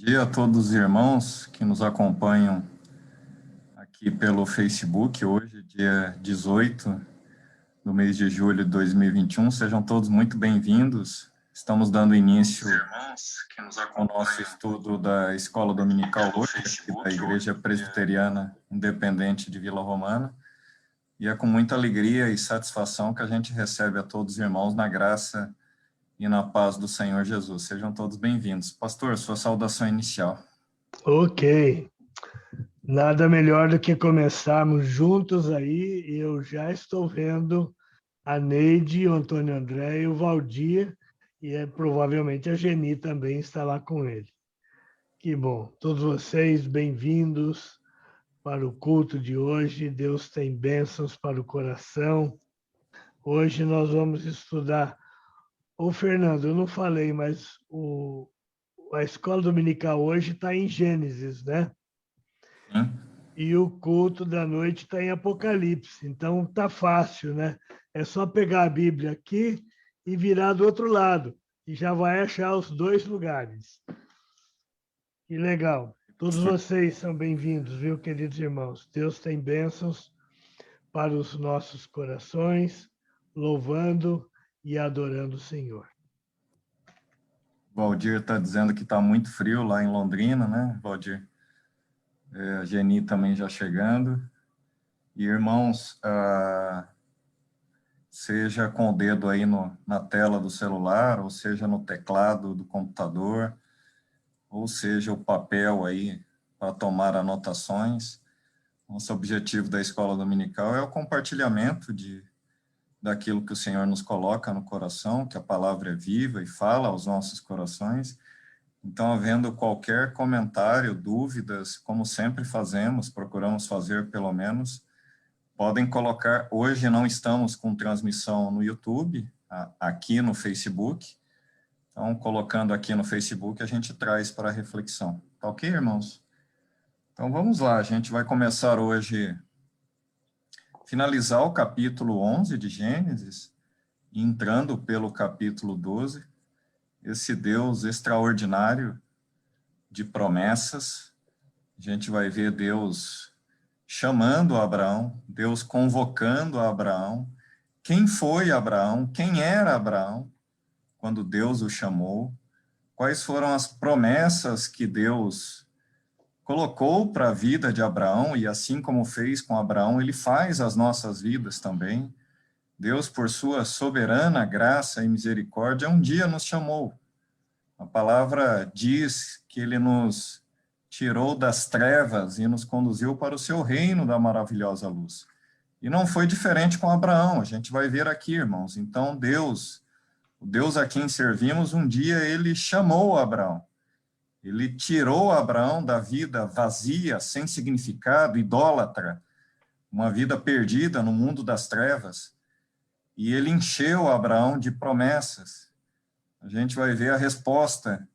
Dia a todos os irmãos que nos acompanham aqui pelo Facebook, hoje, dia 18 do mês de julho de 2021. Sejam todos muito bem-vindos. Estamos dando início ao nosso estudo da Escola Dominical hoje, aqui da Igreja Presbiteriana Independente de Vila Romana. E é com muita alegria e satisfação que a gente recebe a todos os irmãos na graça e na paz do Senhor Jesus. Sejam todos bem-vindos. Pastor, sua saudação inicial. Ok. Nada melhor do que começarmos juntos aí. Eu já estou vendo a Neide, o Antônio André e o Valdir, e provavelmente a Geni também está lá com ele. Que bom. Todos vocês bem-vindos para o culto de hoje. Deus tem bênçãos para o coração. Hoje nós vamos estudar... Ô, Fernando, eu não falei, mas a escola dominical hoje está em Gênesis, né? Sim. E o culto da noite está em Apocalipse. Então tá fácil, né? É só pegar a Bíblia aqui e virar do outro lado. E já vai achar os dois lugares. Que legal. Todos vocês são bem-vindos, viu, queridos irmãos? Deus tem bênçãos para os nossos corações, louvando e adorando o Senhor. O Valdir está dizendo que está muito frio lá em Londrina, né, Valdir? A Geni também já chegando. E, irmãos, seja com o dedo aí na tela do celular, ou seja no teclado do computador, ou seja o papel aí para tomar anotações. Nosso objetivo da Escola Dominical é o compartilhamento daquilo que o Senhor nos coloca no coração, que a palavra é viva e fala aos nossos corações. Então, havendo qualquer comentário, dúvidas, como sempre fazemos, procuramos fazer pelo menos, podem colocar. Hoje não estamos com transmissão no YouTube, aqui no Facebook. Então, colocando aqui no Facebook, a gente traz para a reflexão. Tá ok, irmãos? Então, vamos lá. A gente vai começar hoje, finalizar o capítulo 11 de Gênesis, entrando pelo capítulo 12. Esse Deus extraordinário de promessas. A gente vai ver Deus chamando Abraão, Deus convocando Abraão. Quem foi Abraão? Quem era Abraão quando Deus o chamou? Quais foram as promessas que Deus colocou para a vida de Abraão? E assim como fez com Abraão, ele faz as nossas vidas também. Deus, por sua soberana graça e misericórdia, um dia nos chamou. A palavra diz que ele nos tirou das trevas e nos conduziu para o seu reino da maravilhosa luz. E não foi diferente com Abraão, a gente vai ver aqui, irmãos. Então, Deus, o Deus a quem servimos, um dia ele chamou Abraão. Ele tirou Abraão da vida vazia, sem significado, idólatra, uma vida perdida no mundo das trevas. E ele encheu Abraão de promessas. A gente vai ver a resposta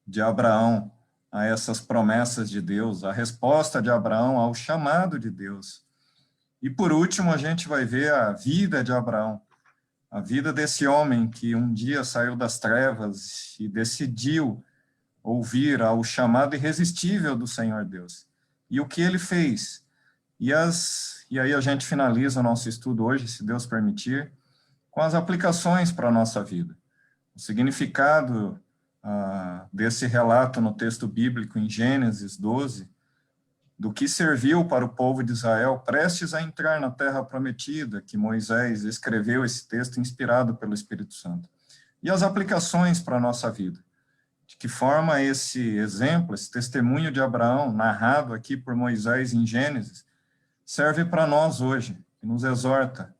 de Abraão a essas promessas de Deus, a resposta de Abraão ao chamado de Deus. E por último, a gente vai ver a vida de Abraão, a vida desse homem que um dia saiu das trevas e decidiu ouvir ao chamado irresistível do Senhor Deus. E o que ele fez? E aí a gente finaliza o nosso estudo hoje, se Deus permitir, com as aplicações para a nossa vida. O significado desse relato no texto bíblico em Gênesis 12, do que serviu para o povo de Israel prestes a entrar na terra prometida, que Moisés escreveu esse texto inspirado pelo Espírito Santo. E as aplicações para a nossa vida. De que forma esse exemplo, esse testemunho de Abraão, narrado aqui por Moisés em Gênesis, serve para nós hoje, e nos exorta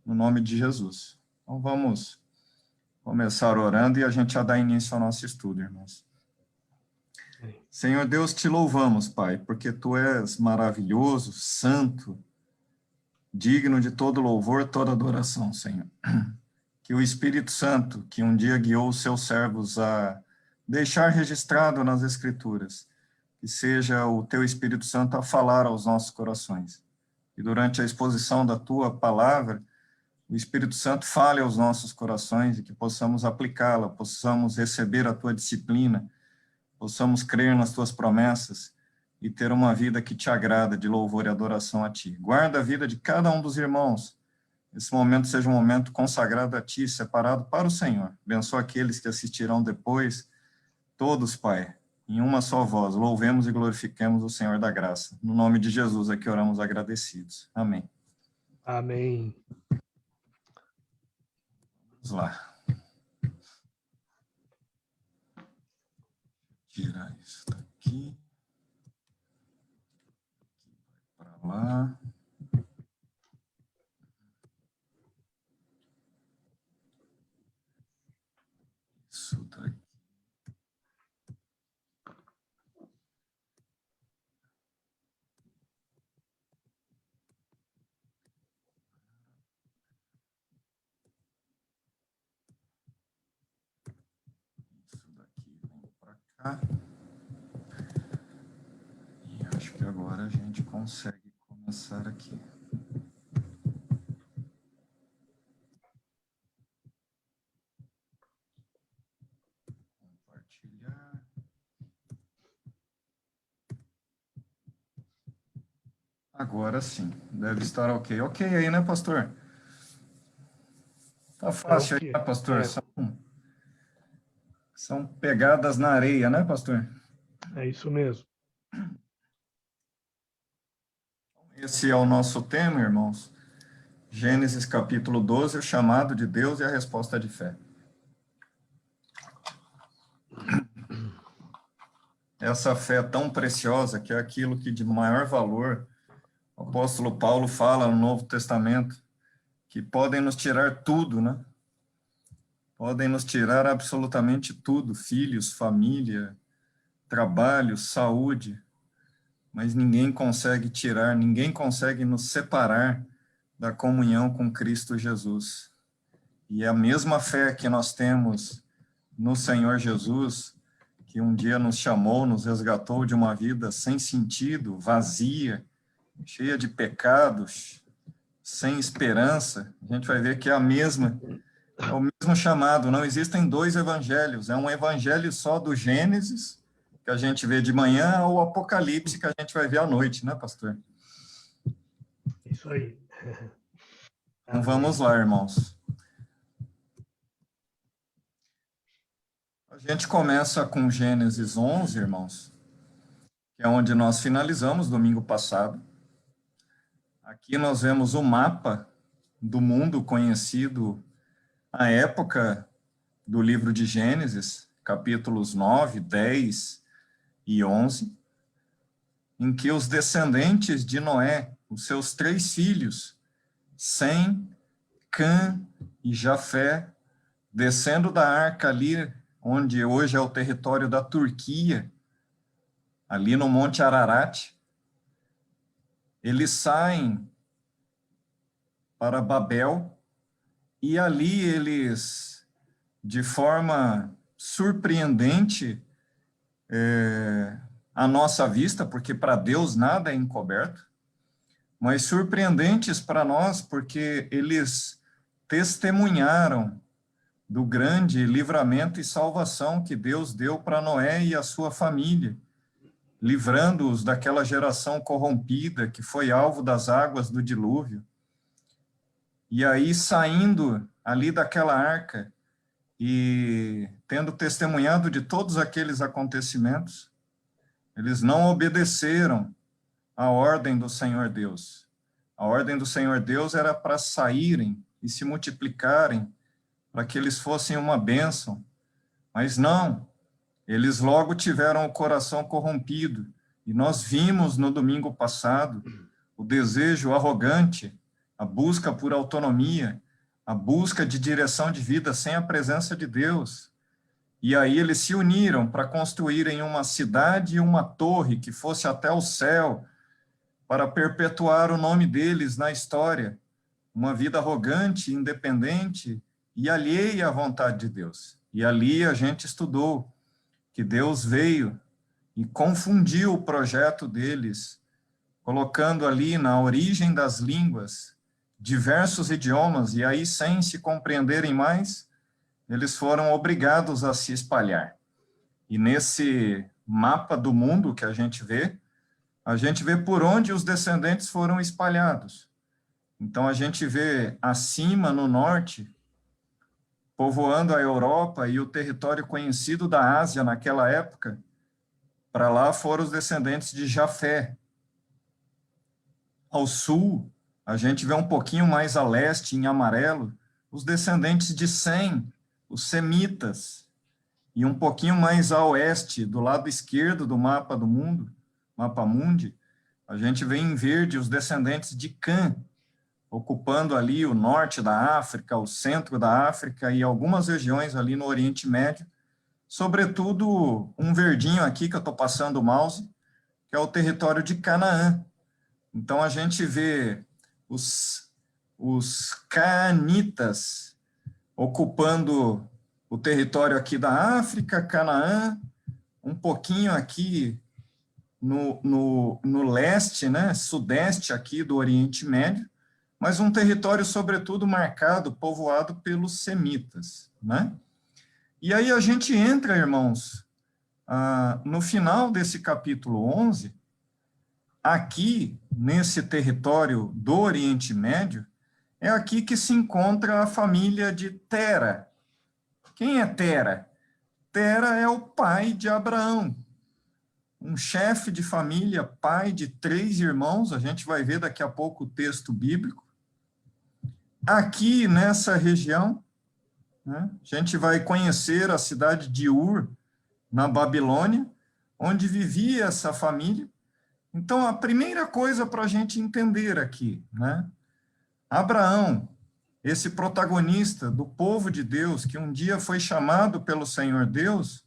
no nome de Jesus. Então vamos começar orando e a gente já dá início ao nosso estudo, irmãos. Senhor Deus, te louvamos, Pai, porque Tu és maravilhoso, santo, digno de todo louvor, toda adoração, Senhor. Que o Espírito Santo, que um dia guiou os seus servos a deixar registrado nas Escrituras, que seja o Teu Espírito Santo a falar aos nossos corações. E durante a exposição da Tua palavra, o Espírito Santo fale aos nossos corações e que possamos aplicá-la, possamos receber a Tua disciplina, possamos crer nas tuas promessas e ter uma vida que te agrada, de louvor e adoração a ti. Guarda a vida de cada um dos irmãos. Esse momento seja um momento consagrado a ti, separado para o Senhor. Abençoa aqueles que assistirão depois, todos, Pai, em uma só voz, louvemos e glorifiquemos o Senhor da graça. No nome de Jesus é que oramos agradecidos. Amém. Amém. Vamos lá. Tirar isso daqui. Para lá. Isso daqui. Isso daqui vem para cá. E acho que agora a gente consegue começar aqui. Compartilhar. Agora sim, deve estar ok. Ok aí, né, pastor? Tá fácil aí, né, pastor? São pegadas na areia, né, pastor? É isso mesmo. Esse é o nosso tema, irmãos. Gênesis capítulo 12, o chamado de Deus e a resposta de fé. Essa fé tão preciosa, que é aquilo que de maior valor, o apóstolo Paulo fala no Novo Testamento, que podem nos tirar tudo, né? Podem nos tirar absolutamente tudo, filhos, família, trabalho, saúde, mas ninguém consegue tirar, ninguém consegue nos separar da comunhão com Cristo Jesus. E a mesma fé que nós temos no Senhor Jesus, que um dia nos chamou, nos resgatou de uma vida sem sentido, vazia, cheia de pecados, sem esperança, a gente vai ver que é o mesmo chamado. Não existem dois evangelhos, é um evangelho só do Gênesis, que a gente vê de manhã, ou o Apocalipse, que a gente vai ver à noite, né, pastor? Isso aí. Então vamos lá, irmãos. A gente começa com Gênesis 11, irmãos, que é onde nós finalizamos domingo passado. Aqui nós vemos o mapa do mundo conhecido à época do livro de Gênesis, capítulos 9, 10 e 11, em que os descendentes de Noé, os seus 3 filhos, Sem, Cã e Jafé, descendo da arca ali, onde hoje é o território da Turquia, ali no Monte Ararat, eles saem para Babel, e ali eles, de forma surpreendente, à nossa vista, porque para Deus nada é encoberto, mas surpreendentes para nós, porque eles testemunharam do grande livramento e salvação que Deus deu para Noé e a sua família, livrando-os daquela geração corrompida que foi alvo das águas do dilúvio. E aí, saindo ali daquela arca e tendo testemunhado de todos aqueles acontecimentos, eles não obedeceram à ordem do Senhor Deus. A ordem do Senhor Deus era para saírem e se multiplicarem, para que eles fossem uma bênção. Mas não, eles logo tiveram o coração corrompido. E nós vimos no domingo passado o desejo arrogante, a busca por autonomia, a busca de direção de vida sem a presença de Deus. E aí eles se uniram para construírem uma cidade e uma torre que fosse até o céu, para perpetuar o nome deles na história, uma vida arrogante, independente e alheia à vontade de Deus. E ali a gente estudou que Deus veio e confundiu o projeto deles, colocando ali na origem das línguas diversos idiomas, e aí, sem se compreenderem mais, eles foram obrigados a se espalhar. E nesse mapa do mundo que a gente vê por onde os descendentes foram espalhados. Então, a gente vê acima, no norte, povoando a Europa e o território conhecido da Ásia naquela época, para lá foram os descendentes de Jafé. Ao sul, a gente vê um pouquinho mais a leste, em amarelo, os descendentes de Sem, os semitas. E um pouquinho mais a oeste, do lado esquerdo do mapa do mundo, mapa mundi, a gente vê em verde os descendentes de Cã, ocupando ali o norte da África, o centro da África e algumas regiões ali no Oriente Médio, sobretudo um verdinho aqui que eu estou passando o mouse, que é o território de Canaã. Então, a gente vê os caanitas ocupando o território aqui da África, Canaã, um pouquinho aqui no leste, né, sudeste aqui do Oriente Médio, mas um território, sobretudo, marcado, povoado pelos semitas, né? E aí a gente entra, irmãos, no final desse capítulo 11, aqui, nesse território do Oriente Médio, é aqui que se encontra a família de Tera. Quem é Tera? Tera é o pai de Abraão, um chefe de família, pai de 3 irmãos, a gente vai ver daqui a pouco o texto bíblico. Aqui, nessa região, né, a gente vai conhecer a cidade de Ur, na Babilônia, onde vivia essa família. Então, a primeira coisa para a gente entender aqui, né, Abraão, esse protagonista do povo de Deus, que um dia foi chamado pelo Senhor Deus,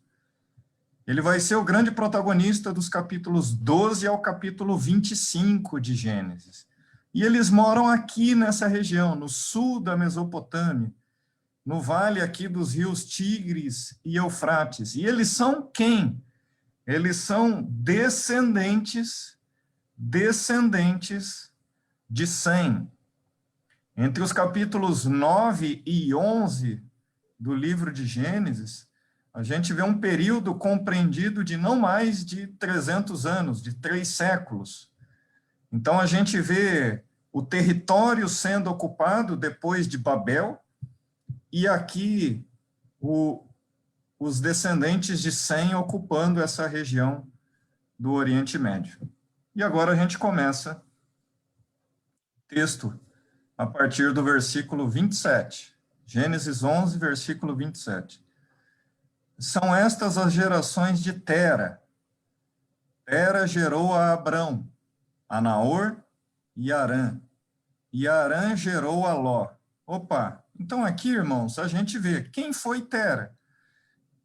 ele vai ser o grande protagonista dos capítulos 12 ao capítulo 25 de Gênesis. E eles moram aqui nessa região, no sul da Mesopotâmia, no vale aqui dos rios Tigres e Eufrates. E eles são quem? Eles são descendentes de Sem. Entre os capítulos 9 e 11 do livro de Gênesis, a gente vê um período compreendido de não mais de 300 anos, de 3 séculos. Então, a gente vê o território sendo ocupado depois de Babel, e aqui os descendentes de Sem ocupando essa região do Oriente Médio. E agora a gente começa o texto a partir do versículo 27. Gênesis 11, versículo 27. São estas as gerações de Tera. Tera gerou a Abrão, a Naor e Arã. E Arã gerou a Ló. Opa, então aqui, irmãos, a gente vê quem foi Tera.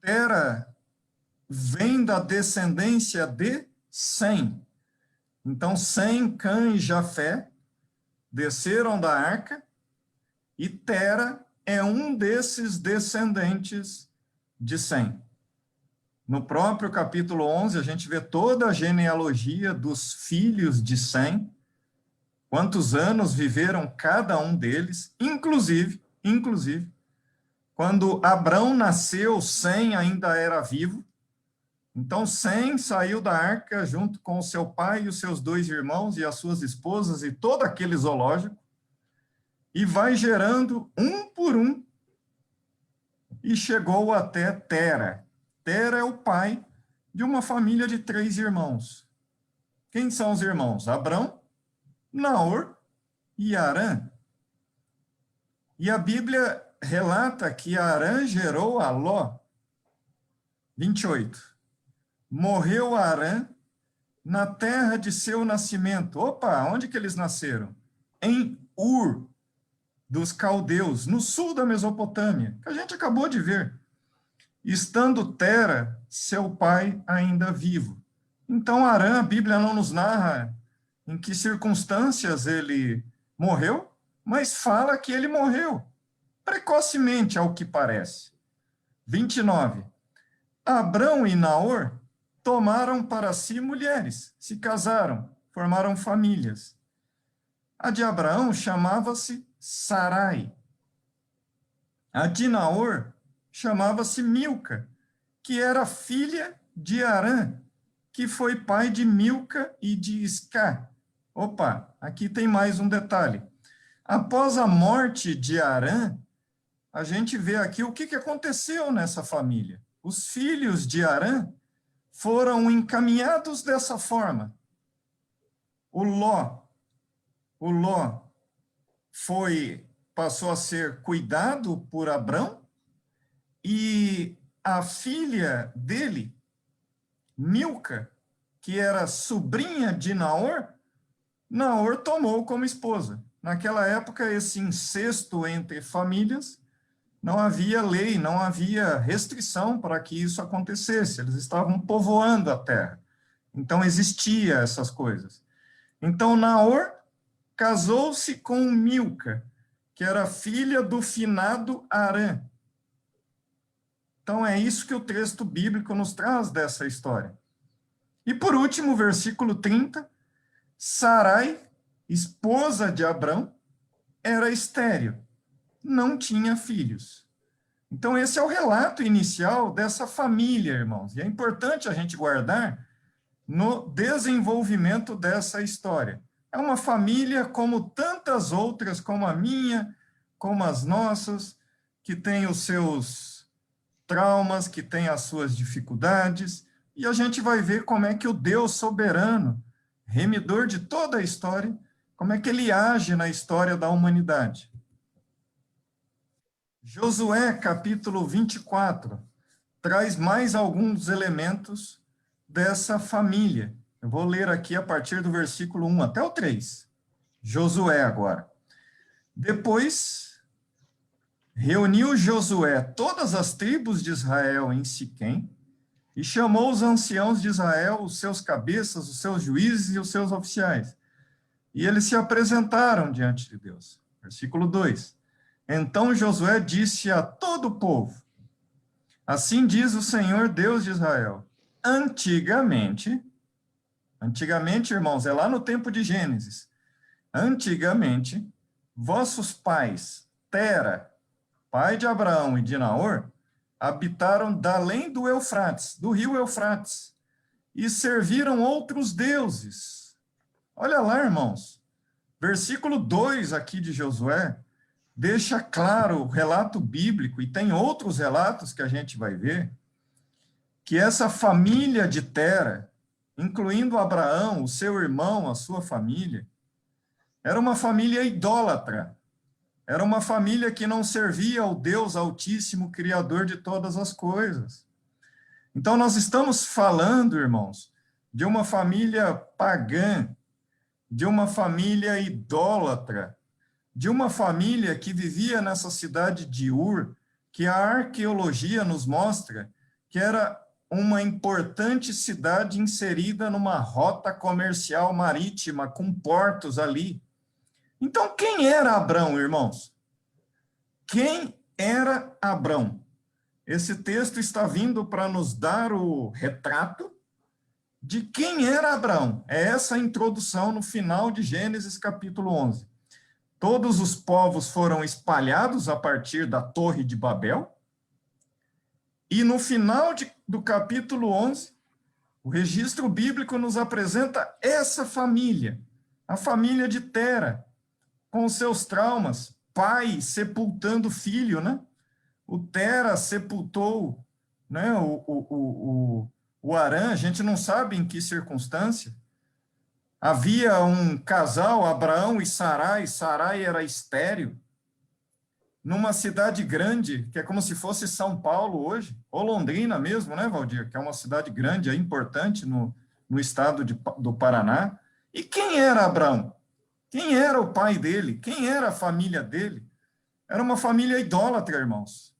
Tera vem da descendência de Sem. Então, Sem, Cã e Jafé desceram da arca, e Tera é um desses descendentes de Sem. No próprio capítulo 11, a gente vê toda a genealogia dos filhos de Sem, quantos anos viveram cada um deles, inclusive, quando Abrão nasceu, Sem ainda era vivo. Então, Sem saiu da arca junto com o seu pai e os seus 2 irmãos e as suas esposas e todo aquele zoológico, e vai gerando um por um, e chegou até Tera. Tera é o pai de uma família de 3 irmãos. Quem são os irmãos? Abrão, Naor e Arã. E a Bíblia relata que Arã gerou a Ló. 28. Morreu Arã na terra de seu nascimento. Opa, onde que eles nasceram? Em Ur dos caldeus, no sul da Mesopotâmia, que a gente acabou de ver. Estando Tera, seu pai, ainda vivo. Então, Arã, a Bíblia não nos narra em que circunstâncias ele morreu, mas fala que ele morreu precocemente, ao que parece. 29. Abrão e Naor tomaram para si mulheres, se casaram, formaram famílias. A de Abraão chamava-se Sarai. A de Naor chamava-se Milca, que era filha de Arã, que foi pai de Milca e de Iscá. Opa, aqui tem mais um detalhe. Após a morte de Arã, a gente vê aqui o que aconteceu nessa família. Os filhos de Arã foram encaminhados dessa forma. O Ló passou a ser cuidado por Abrão, e a filha dele, Milca, que era sobrinha de Naor tomou como esposa. Naquela época, esse incesto entre famílias, não havia lei, não havia restrição para que isso acontecesse. Eles estavam povoando a terra. Então, existia essas coisas. Então, Naor casou-se com Milca, que era filha do finado Arã. Então, é isso que o texto bíblico nos traz dessa história. E, por último, versículo 30, Sarai, esposa de Abrão, era estéril, não tinha filhos. Então, esse é o relato inicial dessa família, irmãos. E é importante a gente guardar no desenvolvimento dessa história. É uma família como tantas outras, como a minha, como as nossas, que tem os seus traumas, que tem as suas dificuldades, e a gente vai ver como é que o Deus soberano, remidor de toda a história, como é que ele age na história da humanidade. Josué, capítulo 24, traz mais alguns elementos dessa família. Eu vou ler aqui a partir do versículo 1 até o 3. Josué agora. Depois, reuniu Josué todas as tribos de Israel em Siquém e chamou os anciãos de Israel, os seus cabeças, os seus juízes e os seus oficiais. E eles se apresentaram diante de Deus. Versículo 2. Então Josué disse a todo o povo: assim diz o Senhor Deus de Israel, antigamente, irmãos, é lá no tempo de Gênesis, antigamente, vossos pais, Tera, pai de Abraão e de Naor, habitaram da além do Eufrates, do rio Eufrates, e serviram outros deuses. Olha lá, irmãos, versículo 2 aqui de Josué, deixa claro o relato bíblico, e tem outros relatos que a gente vai ver, que essa família de Tera, incluindo Abraão, o seu irmão, a sua família, era uma família idólatra, era uma família que não servia ao Deus Altíssimo, Criador de todas as coisas. Então, nós estamos falando, irmãos, de uma família pagã, de uma família idólatra, de uma família que vivia nessa cidade de Ur, que a arqueologia nos mostra que era uma importante cidade inserida numa rota comercial marítima, com portos ali. Então, quem era Abrão, irmãos? Quem era Abrão? Esse texto está vindo para nos dar o retrato de quem era Abrão. É essa a introdução no final de Gênesis capítulo 11. Todos os povos foram espalhados a partir da Torre de Babel, e no final do capítulo 11, o registro bíblico nos apresenta essa família, a família de Tera, com seus traumas, pai sepultando filho, né? O Tera sepultou, né, o Arã, a gente não sabe em que circunstância. Havia um casal, Abraão e Sarai era estéril, numa cidade grande, que é como se fosse São Paulo hoje, ou Londrina mesmo, né, Valdir? Que é uma cidade grande, é importante no estado do Paraná. E quem era Abraão? Quem era o pai dele? Quem era a família dele? Era uma família idólatra, irmãos.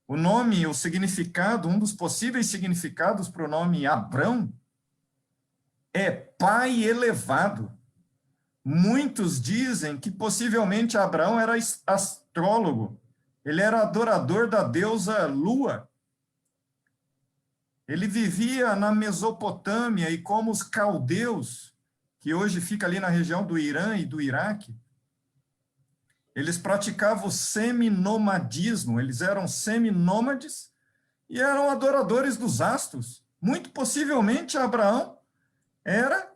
O nome, o significado, um dos possíveis significados para o nome Abrão é pai elevado. Muitos dizem que possivelmente Abraão era astrólogo. Ele era adorador da deusa Lua. Ele vivia na Mesopotâmia, e como os caldeus, que hoje fica ali na região do Irã e do Iraque, eles praticavam o seminomadismo, eles eram seminômades, e eram adoradores dos astros. Muito possivelmente Abraão era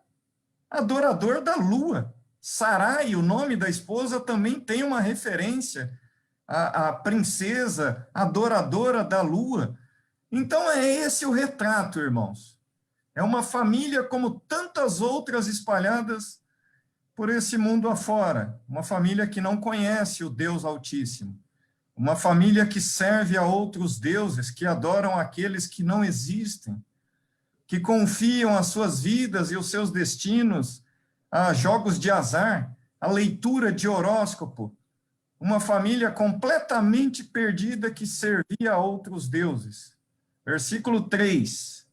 adorador da lua. Sarai, o nome da esposa, também tem uma referência à princesa adoradora da lua. Então é esse o retrato, irmãos. É uma família como tantas outras espalhadas por esse mundo afora. Uma família que não conhece o Deus Altíssimo. Uma família que serve a outros deuses, que adoram aqueles que não existem, que confiam as suas vidas e os seus destinos a jogos de azar, a leitura de horóscopo. Uma família completamente perdida que servia a outros deuses. Versículo 3.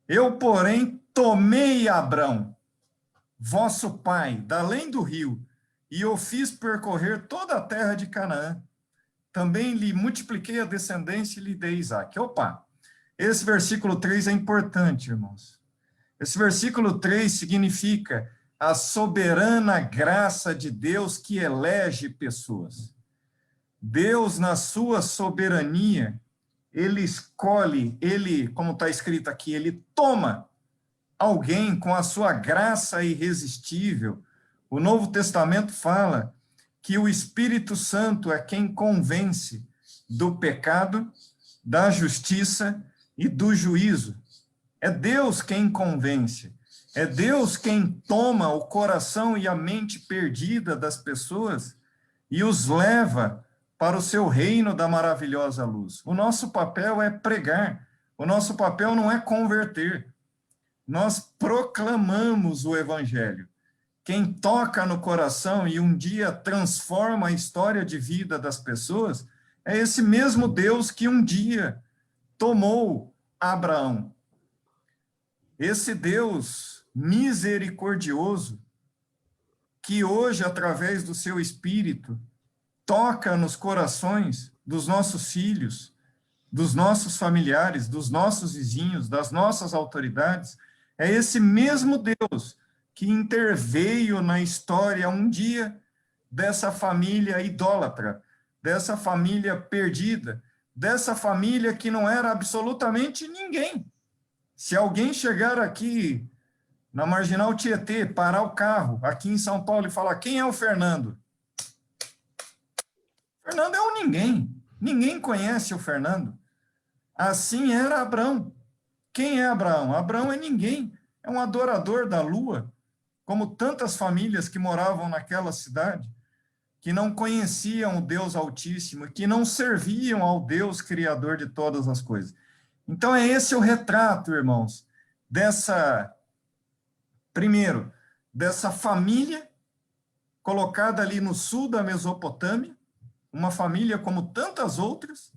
Eu, porém, tomei Abrão, vosso pai, da além do rio, e o fiz percorrer toda a terra de Canaã. Também lhe multipliquei a descendência e lhe dei Isaque. Opa! Esse versículo 3 é importante, irmãos. Esse versículo 3 significa a soberana graça de Deus que elege pessoas. Deus, na sua soberania, ele escolhe, ele, como está escrito aqui, ele toma alguém com a sua graça irresistível. O Novo Testamento fala que o Espírito Santo é quem convence do pecado, da justiça e do juízo. É Deus quem convence. É Deus quem toma o coração e a mente perdida das pessoas e os leva para o seu reino da maravilhosa luz. O nosso papel é pregar. O nosso papel não é converter. Nós proclamamos o evangelho. Quem toca no coração e um dia transforma a história de vida das pessoas é esse mesmo Deus que um dia tomou Abraão. Esse Deus misericordioso que hoje, através do seu Espírito, toca nos corações dos nossos filhos, dos nossos familiares, dos nossos vizinhos, das nossas autoridades, é esse mesmo Deus que interveio na história um dia dessa família idólatra, dessa família perdida, dessa família que não era absolutamente ninguém. Se alguém chegar aqui na Marginal Tietê, parar o carro aqui em São Paulo e falar, quem é o Fernando? Fernando é um ninguém. Ninguém conhece o Fernando. Assim era Abrão. Quem é Abraão? Abraão é ninguém. É um adorador da lua, como tantas famílias que moravam naquela cidade, que não conheciam o Deus Altíssimo, que não serviam ao Deus Criador de todas as coisas. Então, é esse o retrato, irmãos, primeiro, dessa família colocada ali no sul da Mesopotâmia, uma família como tantas outras,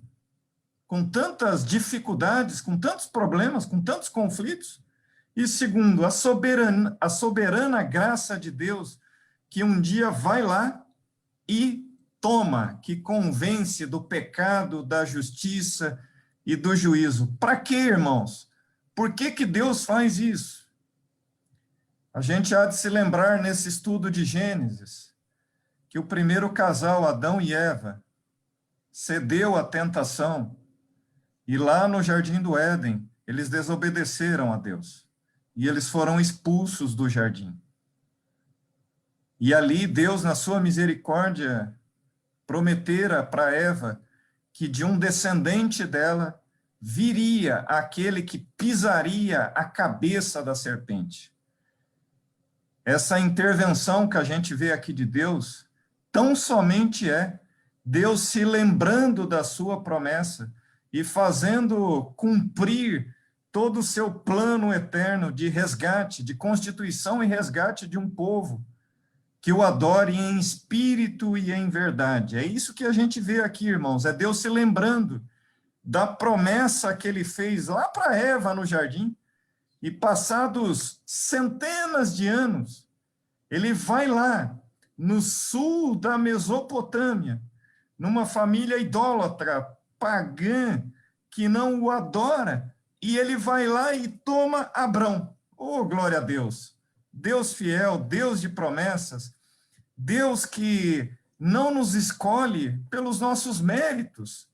com tantas dificuldades, com tantos problemas, com tantos conflitos. E segundo, a soberana graça de Deus, que um dia vai lá e toma, que convence do pecado, da justiça e do juízo. Para quê, irmãos? Por que que Deus faz isso? A gente há de se lembrar nesse estudo de Gênesis, que o primeiro casal, Adão e Eva, cedeu à tentação, e lá no Jardim do Éden, eles desobedeceram a Deus, e eles foram expulsos do jardim. E ali Deus, na sua misericórdia, prometera para Eva que de um descendente dela viria aquele que pisaria a cabeça da serpente. Essa intervenção que a gente vê aqui de Deus, tão somente é Deus se lembrando da sua promessa e fazendo cumprir todo o seu plano eterno de resgate, de constituição e resgate de um povo que o adore em espírito e em verdade. É isso que a gente vê aqui, irmãos, é Deus se lembrando da promessa que ele fez lá para Eva no jardim, e passados centenas de anos, ele vai lá no sul da Mesopotâmia, numa família idólatra, pagã, que não o adora, e ele vai lá e toma Abrão. Oh, glória a Deus! Deus fiel, Deus de promessas, Deus que não nos escolhe pelos nossos méritos,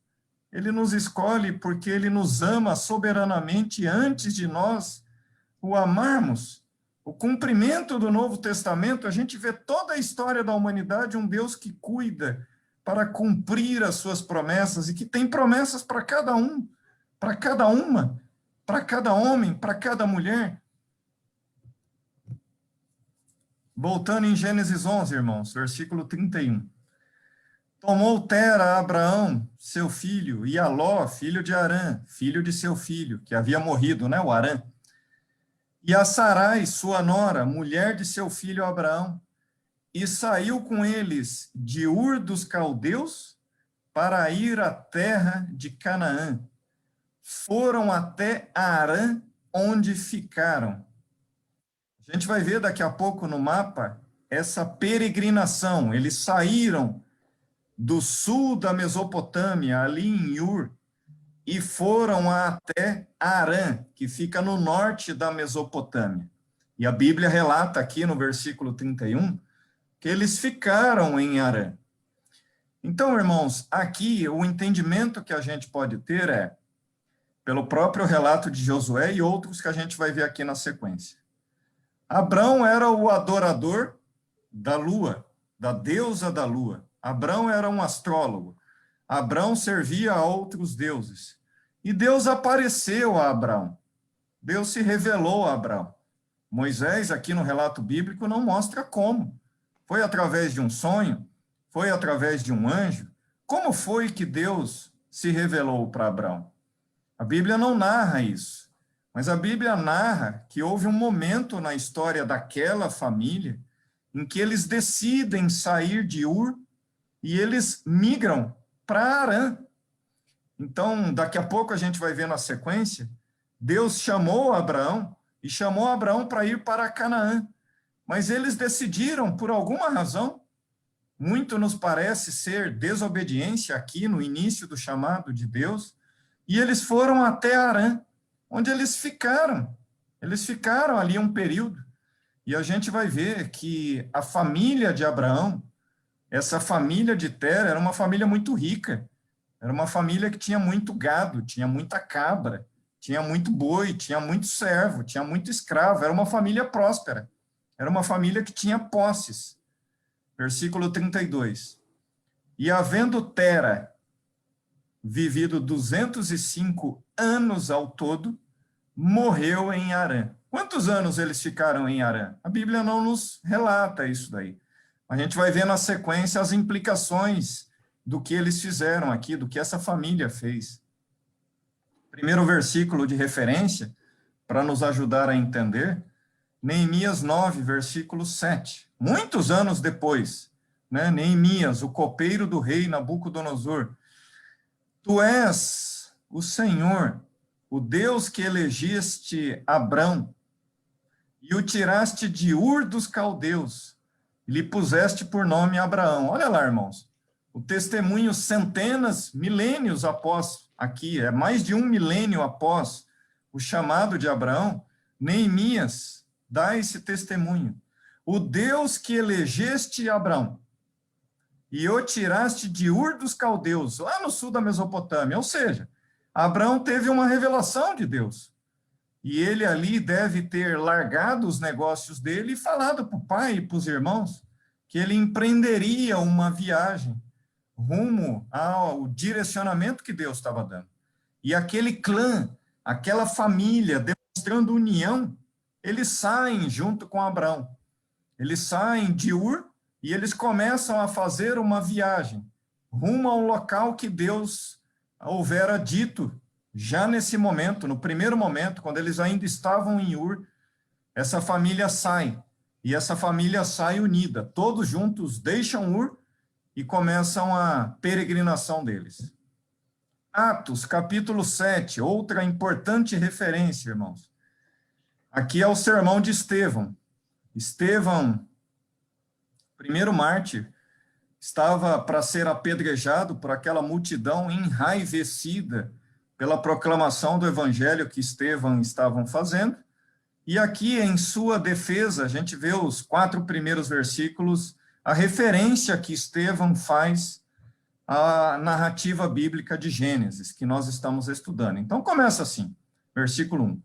Ele nos escolhe porque ele nos ama soberanamente antes de nós o amarmos. O cumprimento do Novo Testamento, a gente vê toda a história da humanidade, um Deus que cuida para cumprir as suas promessas e que tem promessas para cada um, para cada uma, para cada homem, para cada mulher. Voltando em Gênesis 11, irmãos, versículo 31. Tomou Tera a Abraão, seu filho, e a Ló, filho de Harã, filho de seu filho, que havia morrido, né, o Harã, e a Sarai, sua nora, mulher de seu filho Abraão, e saiu com eles de Ur dos Caldeus para ir à terra de Canaã. Foram até Harã, onde ficaram. A gente vai ver daqui a pouco no mapa essa peregrinação. Eles saíram do sul da Mesopotâmia, ali em Ur, e foram até Harã, que fica no norte da Mesopotâmia. E a Bíblia relata aqui no versículo 31 que eles ficaram em Harã. Então, irmãos, aqui o entendimento que a gente pode ter é, pelo próprio relato de Josué e outros que a gente vai ver aqui na sequência. Abrão era o adorador da lua, da deusa da lua. Abrão era um astrólogo. Abrão servia a outros deuses. E Deus apareceu a Abrão. Deus se revelou a Abrão. Moisés, aqui no relato bíblico, não mostra como. Foi através de um sonho? Foi através de um anjo? Como foi que Deus se revelou para Abrão? A Bíblia não narra isso. Mas a Bíblia narra que houve um momento na história daquela família em que eles decidem sair de Ur e eles migram para Harã. Então, daqui a pouco a gente vai ver na sequência, Deus chamou Abraão e chamou Abraão para ir para Canaã. Mas eles decidiram, por alguma razão, muito nos parece ser desobediência aqui no início do chamado de Deus, e eles foram até Harã, onde eles ficaram. Eles ficaram ali um período. E a gente vai ver que a família de Abraão, essa família de Tera, era uma família muito rica. Era uma família que tinha muito gado, tinha muita cabra, tinha muito boi, tinha muito servo, tinha muito escravo. Era uma família próspera. Era uma família que tinha posses. Versículo 32. E havendo Tera vivido 205 anos ao todo, morreu em Harã. Quantos anos eles ficaram em Harã? A Bíblia não nos relata isso daí. A gente vai ver na sequência as implicações do que eles fizeram aqui, do que essa família fez. Primeiro versículo de referência, para nos ajudar a entender, Neemias 9, versículo 7. Muitos anos depois, né, Neemias, o copeiro do rei Nabucodonosor, tu és o Senhor, o Deus que elegeste Abrão, e o tiraste de Ur dos Caldeus, e lhe puseste por nome Abraão. Olha lá, irmãos, o testemunho centenas, milênios após, aqui, é mais de um milênio após o chamado de Abraão, Neemias dá esse testemunho. O Deus que elegeste Abrão, e o tiraste de Ur dos Caldeus, lá no sul da Mesopotâmia. Ou seja, Abrão teve uma revelação de Deus. E ele ali deve ter largado os negócios dele e falado para o pai e para os irmãos que ele empreenderia uma viagem rumo ao direcionamento que Deus estava dando. E aquele clã, aquela família, demonstrando união, eles saem junto com Abrão. Eles saem de Ur e eles começam a fazer uma viagem rumo ao local que Deus houvera dito, já nesse momento, no primeiro momento, quando eles ainda estavam em Ur, essa família sai, e essa família sai unida, todos juntos deixam Ur e começam a peregrinação deles. Atos, capítulo 7, outra importante referência, irmãos. Aqui é o sermão de Estevão. Estevão, primeiro mártir, estava para ser apedrejado por aquela multidão enraivecida pela proclamação do evangelho que Estevão estava fazendo. E aqui, em sua defesa, a gente vê os 4 primeiros versículos, a referência que Estevão faz a narrativa bíblica de Gênesis, que nós estamos estudando. Então, começa assim, versículo 1.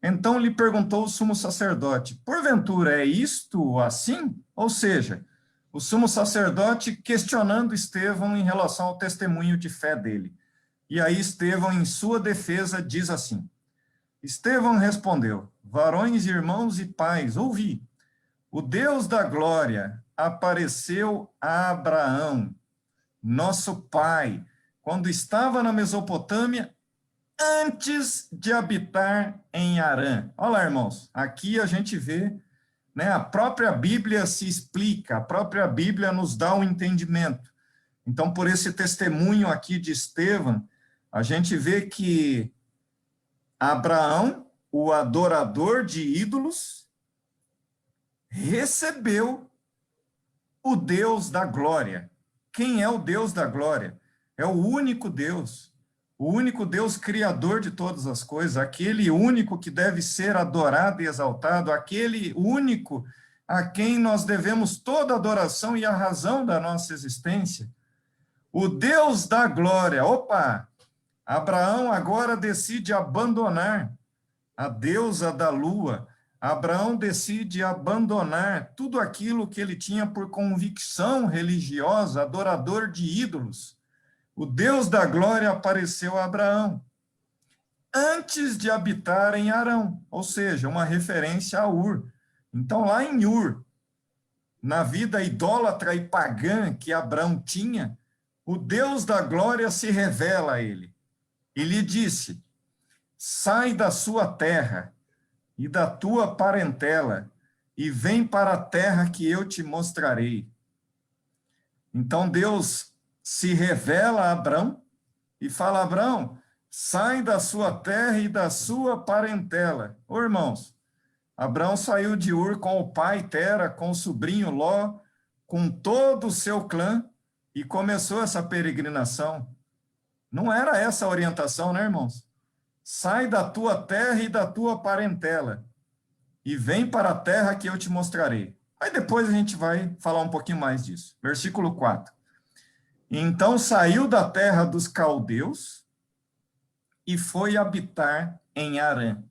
Então lhe perguntou o sumo sacerdote, porventura é isto assim? Ou seja, o sumo sacerdote questionando Estevão em relação ao testemunho de fé dele. E aí Estevão, em sua defesa, diz assim, Estevão respondeu, varões, irmãos e pais, ouvi, o Deus da glória apareceu a Abraão, nosso pai, quando estava na Mesopotâmia, antes de habitar em Harã. Olha lá, irmãos, aqui a gente vê, né, a própria Bíblia se explica, a própria Bíblia nos dá um entendimento. Então, por esse testemunho aqui de Estevão, a gente vê que Abraão, o adorador de ídolos, recebeu o Deus da glória. Quem é o Deus da glória? É o único Deus criador de todas as coisas, aquele único que deve ser adorado e exaltado, aquele único a quem nós devemos toda a adoração e a razão da nossa existência. O Deus da glória. Opa! Abraão agora decide abandonar a deusa da lua. Abraão decide abandonar tudo aquilo que ele tinha por convicção religiosa, adorador de ídolos. O Deus da glória apareceu a Abraão antes de habitar em Harã, ou seja, uma referência a Ur. Então, lá em Ur, na vida idólatra e pagã que Abraão tinha, o Deus da glória se revela a ele e lhe disse, sai da sua terra e da tua parentela e vem para a terra que eu te mostrarei. Então, Deus se revela a Abrão e fala, Abrão, sai da sua terra e da sua parentela. Ô, irmãos, Abrão saiu de Ur com o pai Tera, com o sobrinho Ló, com todo o seu clã, e começou essa peregrinação. Não era essa a orientação, né, irmãos? Sai da tua terra e da tua parentela, e vem para a terra que eu te mostrarei. Aí depois a gente vai falar um pouquinho mais disso. Versículo 4. Então saiu da terra dos caldeus e foi habitar em Harã.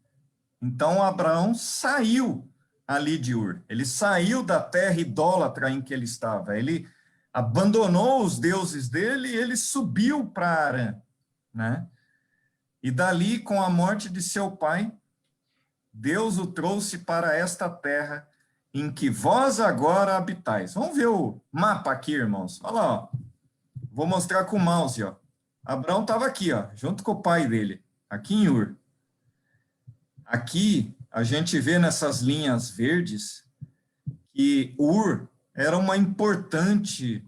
Então Abraão saiu ali de Ur. Ele saiu da terra idólatra em que ele estava. Ele abandonou os deuses dele e ele subiu para Harã, né? E dali, com a morte de seu pai, Deus o trouxe para esta terra em que vós agora habitais. Vamos ver o mapa aqui, irmãos. Olha lá, ó. Vou mostrar com o mouse, ó. Abraão estava aqui, ó, junto com o pai dele, aqui em Ur. Aqui, a gente vê nessas linhas verdes que Ur era uma importante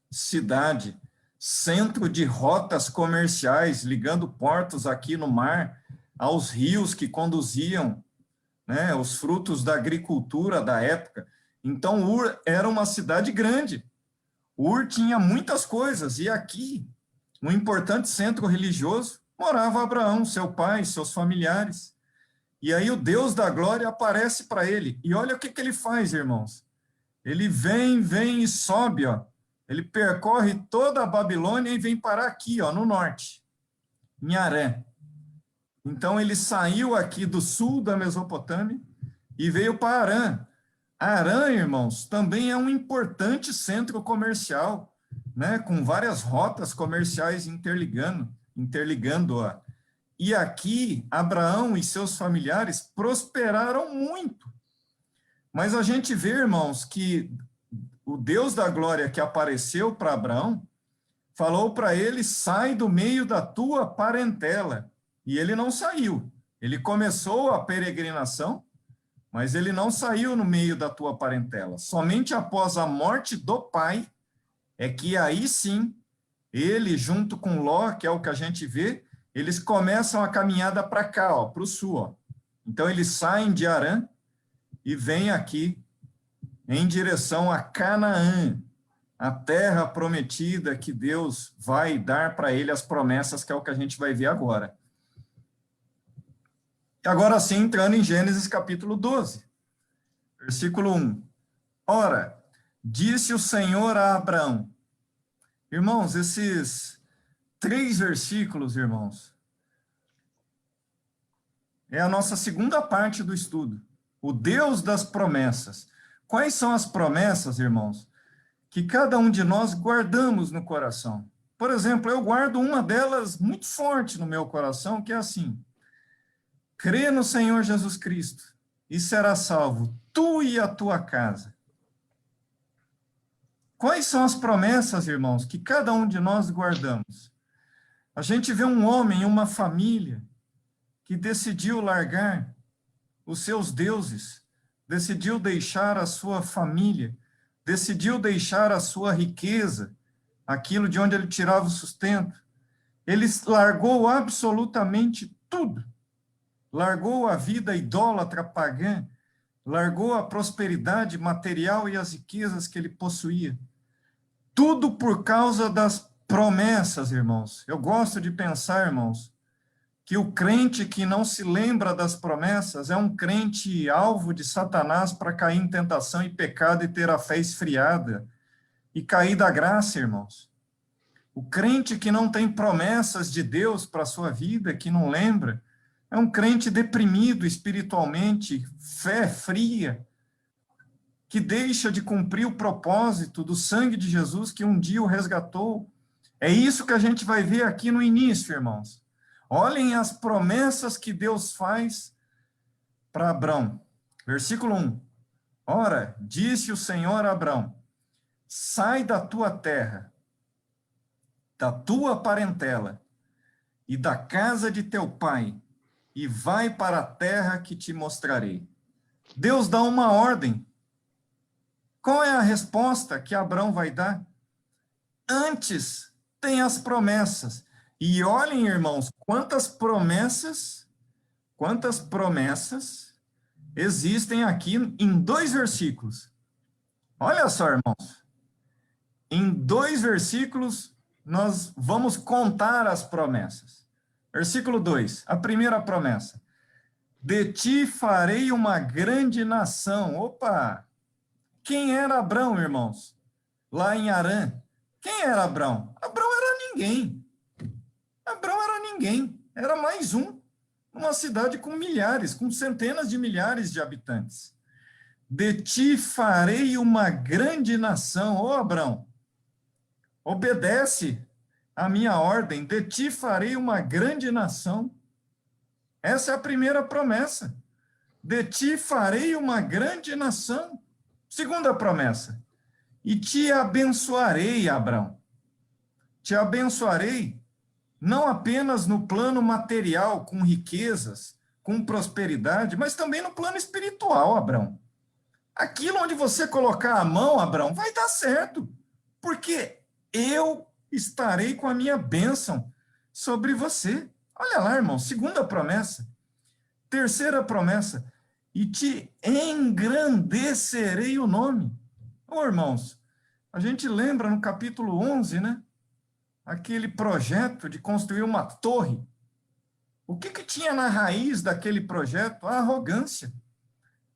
cidade, centro de rotas comerciais, ligando portos aqui no mar aos rios que conduziam, né, os frutos da agricultura da época. Então, Ur era uma cidade grande. Ur tinha muitas coisas, e aqui, um importante centro religioso, morava Abraão, seu pai, seus familiares. E aí o Deus da glória aparece para ele. E olha o que ele faz, irmãos. Ele vem e sobe, ó. Ele percorre toda a Babilônia e vem parar aqui, ó, no norte, em Harã. Então ele saiu aqui do sul da Mesopotâmia e veio para Harã. Harã, irmãos, também é um importante centro comercial, né, com várias rotas comerciais interligando-a. E aqui, Abraão e seus familiares prosperaram muito. Mas a gente vê, irmãos, que o Deus da glória que apareceu para Abraão, falou para ele, sai do meio da tua parentela. E ele não saiu. Ele começou a peregrinação, mas ele não saiu no meio da tua parentela. Somente após a morte do pai, é que aí sim, ele junto com Ló, que é o que a gente vê, eles começam a caminhada para cá, ó, para o sul. Ó. Então eles saem de Harã e vêm aqui em direção a Canaã, a terra prometida que Deus vai dar para ele as promessas, que é o que a gente vai ver agora. E agora sim, entrando em Gênesis capítulo 12, versículo 1. Ora, disse o Senhor a Abraão, Irmãos, esses 3 versículos, irmãos, é a nossa segunda parte do estudo. O Deus das promessas. Quais são as promessas, irmãos, que cada um de nós guardamos no coração? Por exemplo, eu guardo uma delas muito forte no meu coração, que é assim: crê no Senhor Jesus Cristo e serás salvo, tu e a tua casa. Quais são as promessas, irmãos, que cada um de nós guardamos? A gente vê um homem, uma família, que decidiu largar os seus deuses, decidiu deixar a sua família, decidiu deixar a sua riqueza, aquilo de onde ele tirava o sustento. Ele largou absolutamente tudo. Largou a vida idólatra pagã, largou a prosperidade material e as riquezas que ele possuía. Tudo por causa das promessas, irmãos. Eu gosto de pensar, irmãos, que o crente que não se lembra das promessas é um crente alvo de Satanás para cair em tentação e pecado e ter a fé esfriada e cair da graça, irmãos. O crente que não tem promessas de Deus para a sua vida, que não lembra, é um crente deprimido espiritualmente, fé fria, que deixa de cumprir o propósito do sangue de Jesus que um dia o resgatou. É isso que a gente vai ver aqui no início, irmãos. Olhem as promessas que Deus faz para Abrão. Versículo 1. Ora, disse o Senhor a Abrão: sai da tua terra, da tua parentela e da casa de teu pai, e vai para a terra que te mostrarei. Deus dá uma ordem. Qual é a resposta que Abrão vai dar? Antes tem as promessas. E olhem, irmãos, quantas promessas existem aqui em 2 versículos. Olha só, irmãos. Em 2 versículos, nós vamos contar as promessas. Versículo 2, a primeira promessa. De ti farei uma grande nação. Opa! Quem era Abrão, irmãos? Lá em Harã. Quem era Abrão? Abrão era ninguém. Abrão era ninguém. Era mais um. Uma cidade com milhares, com centenas de milhares de habitantes. De ti farei uma grande nação. Ô, Abrão, obedece a minha ordem. De ti farei uma grande nação. Essa é a primeira promessa. De ti farei uma grande nação. Segunda promessa. E te abençoarei, Abrão. Te abençoarei não apenas no plano material, com riquezas, com prosperidade, mas também no plano espiritual, Abrão. Aquilo onde você colocar a mão, Abrão, vai dar certo, porque eu estarei com a minha bênção sobre você. Olha lá, irmão, segunda promessa. Terceira promessa, e te engrandecerei o nome. Ô, irmãos, a gente lembra no capítulo 11, né? Aquele projeto de construir uma torre. O que tinha na raiz daquele projeto? A arrogância,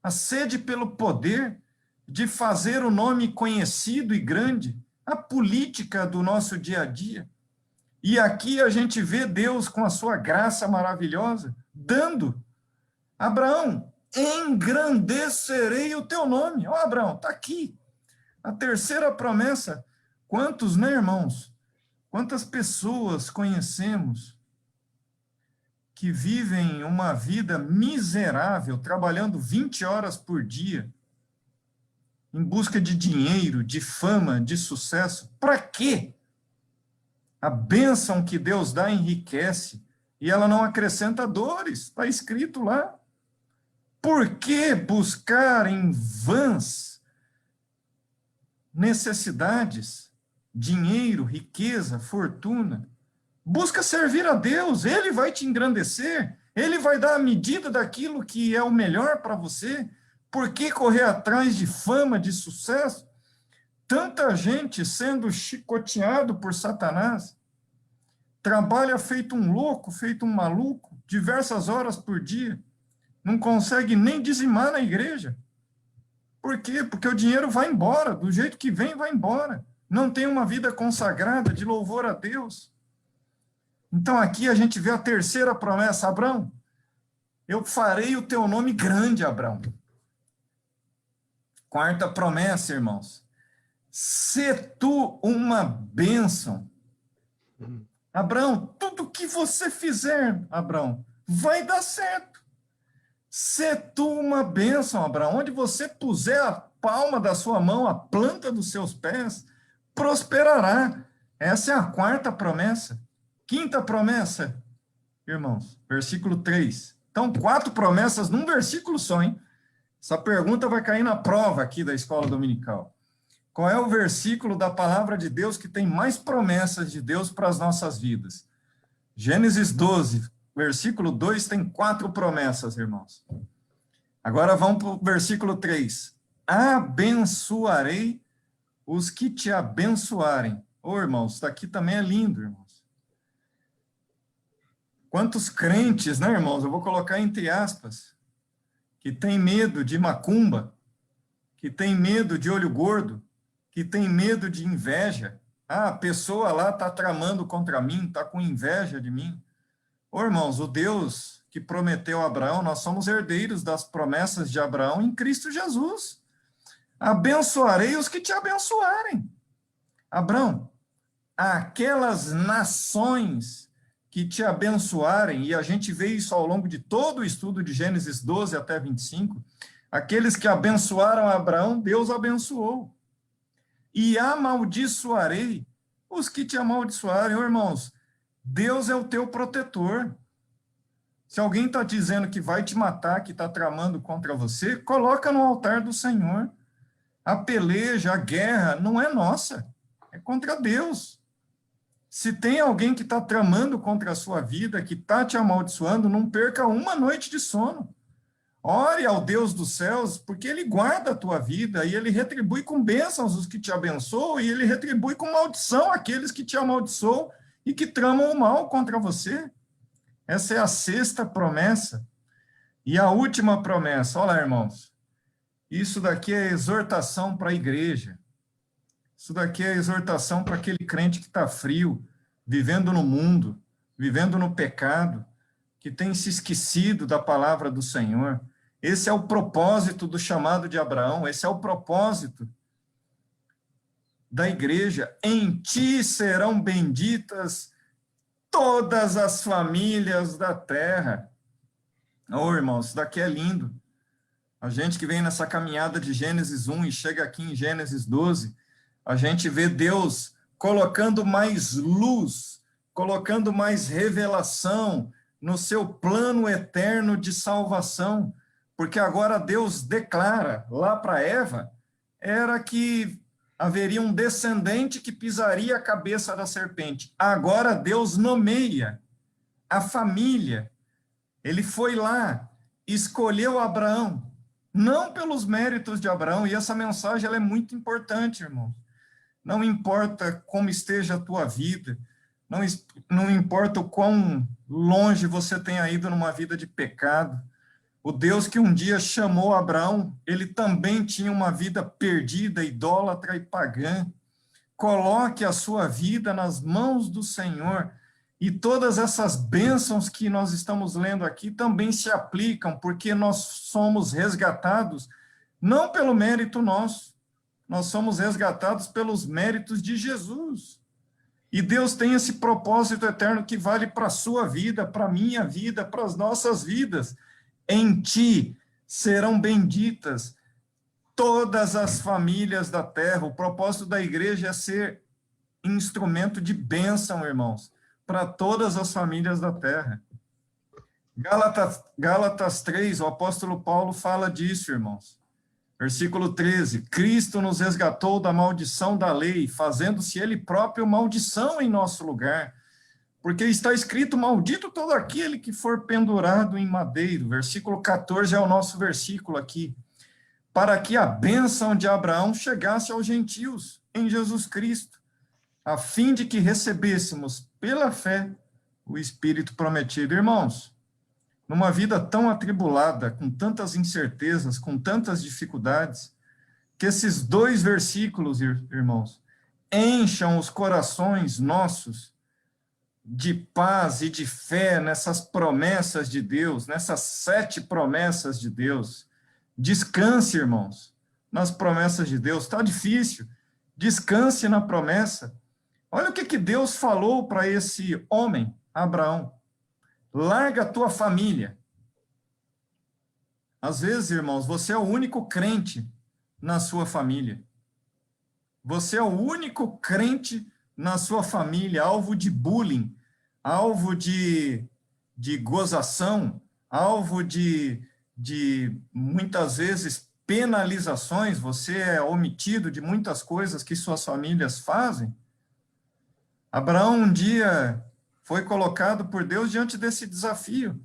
a sede pelo poder de fazer o nome conhecido e grande, a política do nosso dia a dia. E aqui a gente vê Deus com a sua graça maravilhosa, dando. Abraão, engrandecerei o teu nome. Ó, Abraão, está aqui. A terceira promessa. Quantos, né, irmãos? Quantas pessoas conhecemos que vivem uma vida miserável, trabalhando 20 horas por dia, em busca de dinheiro, de fama, de sucesso? Para quê? A bênção que Deus dá enriquece e ela não acrescenta dores, está escrito lá. Por que buscar em vãs necessidades, dinheiro, riqueza, fortuna? Busca servir a Deus, Ele vai te engrandecer, Ele vai dar a medida daquilo que é o melhor para você. Por que correr atrás de fama, de sucesso? Tanta gente sendo chicoteado por Satanás, trabalha feito um louco, feito um maluco, diversas horas por dia, não consegue nem dizimar na igreja. Por quê? Porque o dinheiro vai embora, do jeito que vem, vai embora. não tem uma vida consagrada de louvor a Deus. Então aqui a gente vê a terceira promessa, Abraão, eu farei o teu nome grande, Abraão. Quarta promessa, irmãos, se tu uma bênção. Abraão, tudo que você fizer, Abraão, vai dar certo. Se tu uma bênção, Abraão, onde você puser a palma da sua mão, a planta dos seus pés, prosperará. Essa é a quarta promessa. Quinta promessa, irmãos, versículo 3. Então, 4 promessas num versículo só, hein? Essa pergunta vai cair na prova aqui da escola dominical. Qual é o versículo da palavra de Deus que tem mais promessas de Deus para as nossas vidas? Gênesis 12, versículo 2 tem 4 promessas, irmãos. Agora vamos para o versículo 3. Abençoarei os que te abençoarem. Ô, irmãos, isso daqui também é lindo, irmãos. Quantos crentes, né, irmãos? Eu vou colocar entre aspas, que tem medo de macumba, que tem medo de olho gordo, que tem medo de inveja. Ah, a pessoa lá está tramando contra mim, está com inveja de mim. Ô, irmãos, o Deus que prometeu a Abraão, nós somos herdeiros das promessas de Abraão em Cristo Jesus. Abençoarei os que te abençoarem. Abraão, aquelas nações que te abençoarem, e a gente vê isso ao longo de todo o estudo de Gênesis 12 até 25, aqueles que abençoaram Abraão, Deus abençoou. E amaldiçoarei os que te amaldiçoarem. Ô, irmãos, Deus é o teu protetor. Se alguém está dizendo que vai te matar, que está tramando contra você, coloca no altar do Senhor. A peleja, a guerra, não é nossa, é contra Deus. Se tem alguém que está tramando contra a sua vida, que está te amaldiçoando, não perca uma noite de sono. Ore ao Deus dos céus, porque Ele guarda a tua vida e Ele retribui com bênçãos os que te abençoam e Ele retribui com maldição aqueles que te amaldiçoam e que tramam o mal contra você. Essa é a sexta promessa. E a última promessa, olha lá, irmãos, isso daqui é exortação para a igreja. Isso daqui é exortação para aquele crente que está frio, vivendo no mundo, vivendo no pecado, que tem se esquecido da palavra do Senhor. Esse é o propósito do chamado de Abraão, esse é o propósito da igreja. Em ti serão benditas todas as famílias da terra. Ô, irmãos, isso daqui é lindo. A gente que vem nessa caminhada de Gênesis 1 e chega aqui em Gênesis 12, a gente vê Deus colocando mais luz, colocando mais revelação no seu plano eterno de salvação, porque agora Deus declara lá para Eva, era que haveria um descendente que pisaria a cabeça da serpente. Agora Deus nomeia a família. Ele foi lá, escolheu Abraão, não pelos méritos de Abraão, e essa mensagem ela é muito importante, irmão. Não importa como esteja a tua vida, não importa o quão longe você tenha ido numa vida de pecado, o Deus que um dia chamou Abraão, ele também tinha uma vida perdida, idólatra e pagã. Coloque a sua vida nas mãos do Senhor, e todas essas bênçãos que nós estamos lendo aqui também se aplicam, porque nós somos resgatados, não pelo mérito nosso, nós somos resgatados pelos méritos de Jesus. E Deus tem esse propósito eterno que vale para a sua vida, para a minha vida, para as nossas vidas. Em ti serão benditas todas as famílias da terra. O propósito da igreja é ser instrumento de bênção, irmãos, para todas as famílias da terra. Gálatas 3, o apóstolo Paulo fala disso, irmãos. Versículo 13, Cristo nos resgatou da maldição da lei, fazendo-se ele próprio maldição em nosso lugar, porque está escrito, maldito todo aquele que for pendurado em madeiro. Versículo 14 é o nosso versículo aqui. Para que a bênção de Abraão chegasse aos gentios em Jesus Cristo, a fim de que recebêssemos pela fé o Espírito prometido. Irmãos, numa vida tão atribulada, com tantas incertezas, com tantas dificuldades, que esses 2 versículos, irmãos, encham os corações nossos de paz e de fé nessas promessas de Deus, nessas 7 promessas de Deus. Descanse, irmãos, nas promessas de Deus. Está difícil. Descanse na promessa. Olha o que Deus falou para esse homem, Abraão. Larga a tua família. Às vezes, irmãos, você é o único crente na sua família. Você é o único crente na sua família, alvo de bullying, alvo de gozação, alvo de muitas vezes penalizações. Você é omitido de muitas coisas que suas famílias fazem. Abraão um dia foi colocado por Deus diante desse desafio.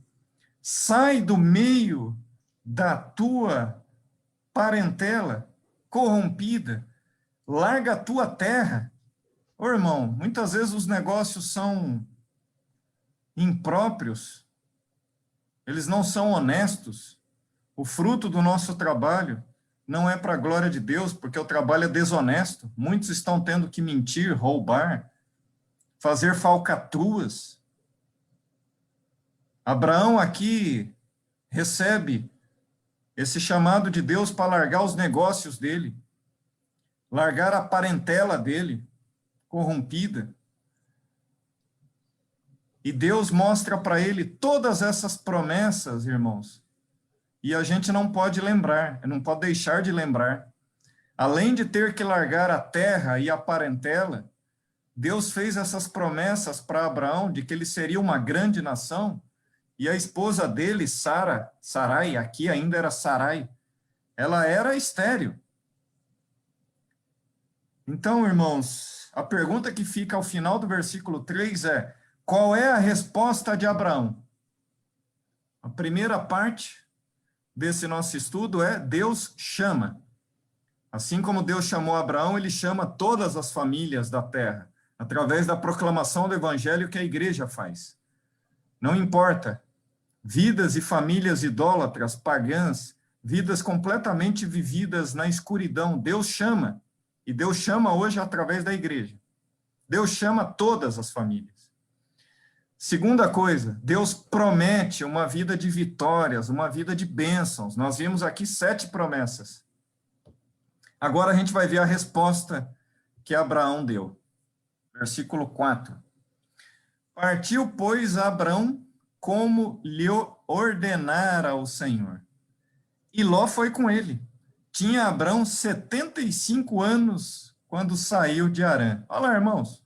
Sai do meio da tua parentela corrompida, larga a tua terra. Ô, irmão, muitas vezes os negócios são impróprios, eles não são honestos. O fruto do nosso trabalho não é para a glória de Deus, porque o trabalho é desonesto. Muitos estão tendo que mentir, roubar, fazer falcatruas. Abraão aqui recebe esse chamado de Deus para largar os negócios dele, largar a parentela dele, corrompida. E Deus mostra para ele todas essas promessas, irmãos. E a gente não pode lembrar, não pode deixar de lembrar. Além de ter que largar a terra e a parentela, Deus fez essas promessas para Abraão de que ele seria uma grande nação. E a esposa dele, Sarai, aqui ainda era Sarai, ela era estéril. Então, irmãos, a pergunta que fica ao final do versículo 3 é: qual é a resposta de Abraão? A primeira parte desse nosso estudo é: Deus chama. Assim como Deus chamou Abraão, ele chama todas as famílias da terra, através da proclamação do evangelho que a igreja faz. Não importa, vidas e famílias idólatras, pagãs, vidas completamente vividas na escuridão, Deus chama. E Deus chama hoje através da igreja. Deus chama todas as famílias. Segunda coisa, Deus promete uma vida de vitórias, uma vida de bênçãos. Nós vimos aqui 7 promessas. Agora a gente vai ver a resposta que Abraão deu. Versículo 4. Partiu, pois, Abraão como lhe ordenara o Senhor. E Ló foi com ele. Tinha Abraão 75 anos quando saiu de Harã. Olha lá, irmãos.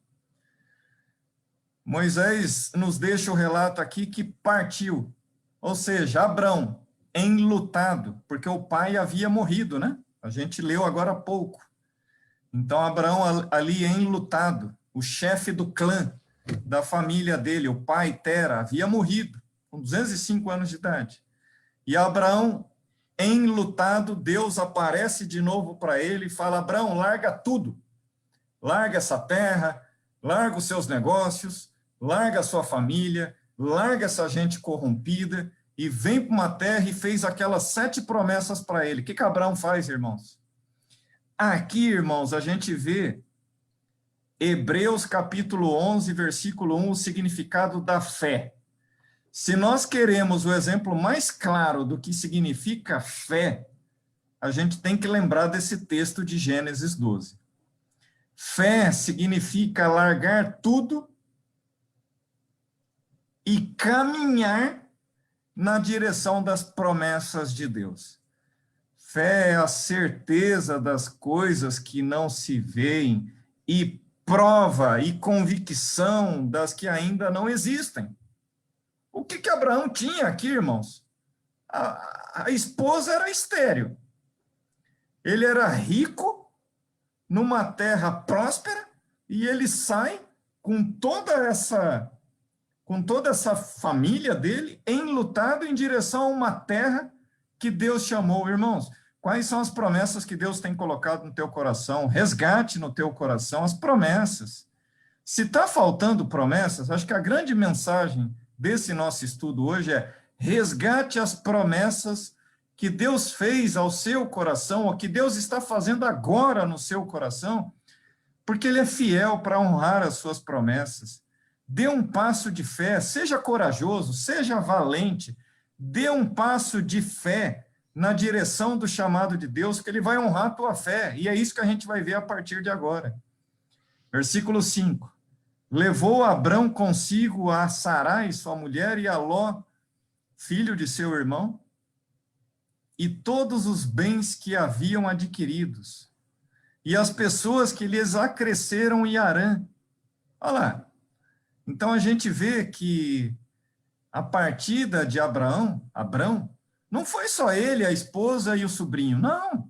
Moisés nos deixa o relato aqui que partiu. Ou seja, Abraão enlutado, porque o pai havia morrido, né? A gente leu agora há pouco. Então, Abraão ali enlutado, o chefe do clã da família dele, o pai Tera, havia morrido com 205 anos de idade. E Abraão enlutado, Deus aparece de novo para ele e fala: Abraão, larga tudo. Larga essa terra, larga os seus negócios, larga a sua família, larga essa gente corrompida e vem para uma terra. E fez aquelas 7 promessas para ele. O que Abraão faz, irmãos? Aqui, irmãos, a gente vê Hebreus capítulo 11, versículo 1, o significado da fé. Se nós queremos o exemplo mais claro do que significa fé, a gente tem que lembrar desse texto de Gênesis 12. Fé significa largar tudo e caminhar na direção das promessas de Deus. Fé é a certeza das coisas que não se veem e prova e convicção das que ainda não existem. O que Abraão tinha aqui, irmãos? A esposa era estéril. Ele era rico, numa terra próspera, e ele sai com toda essa família dele, enlutado em direção a uma terra que Deus chamou. Irmãos, quais são as promessas que Deus tem colocado no teu coração? Resgate no teu coração as promessas. Se está faltando promessas, acho que a grande mensagem desse nosso estudo hoje é: resgate as promessas que Deus fez ao seu coração, ou que Deus está fazendo agora no seu coração, porque ele é fiel para honrar as suas promessas. Dê um passo de fé, seja corajoso, seja valente, dê um passo de fé na direção do chamado de Deus, que ele vai honrar a tua fé, e é isso que a gente vai ver a partir de agora. Versículo 5. Levou Abrão consigo a Sarai, sua mulher, e a Ló, filho de seu irmão, e todos os bens que haviam adquiridos, e as pessoas que lhes acresceram em Harã. Olha lá. Então a gente vê que a partida de Abrão, não foi só ele, a esposa e o sobrinho. Não,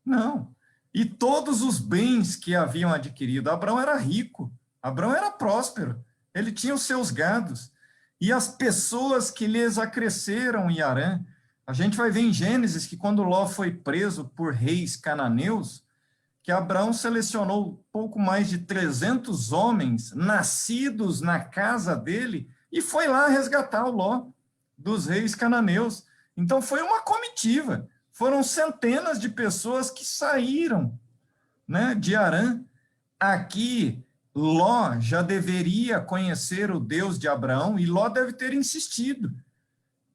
não. E todos os bens que haviam adquirido. Abrão era rico, Abrão era próspero, ele tinha os seus gados. E as pessoas que lhes acresceram em Harã. A gente vai ver em Gênesis que quando Ló foi preso por reis cananeus, que Abraão selecionou pouco mais de 300 homens nascidos na casa dele e foi lá resgatar o Ló dos reis cananeus. Então foi uma comitiva, foram centenas de pessoas que saíram, né, de Harã. Aqui, Ló já deveria conhecer o Deus de Abraão e Ló deve ter insistido.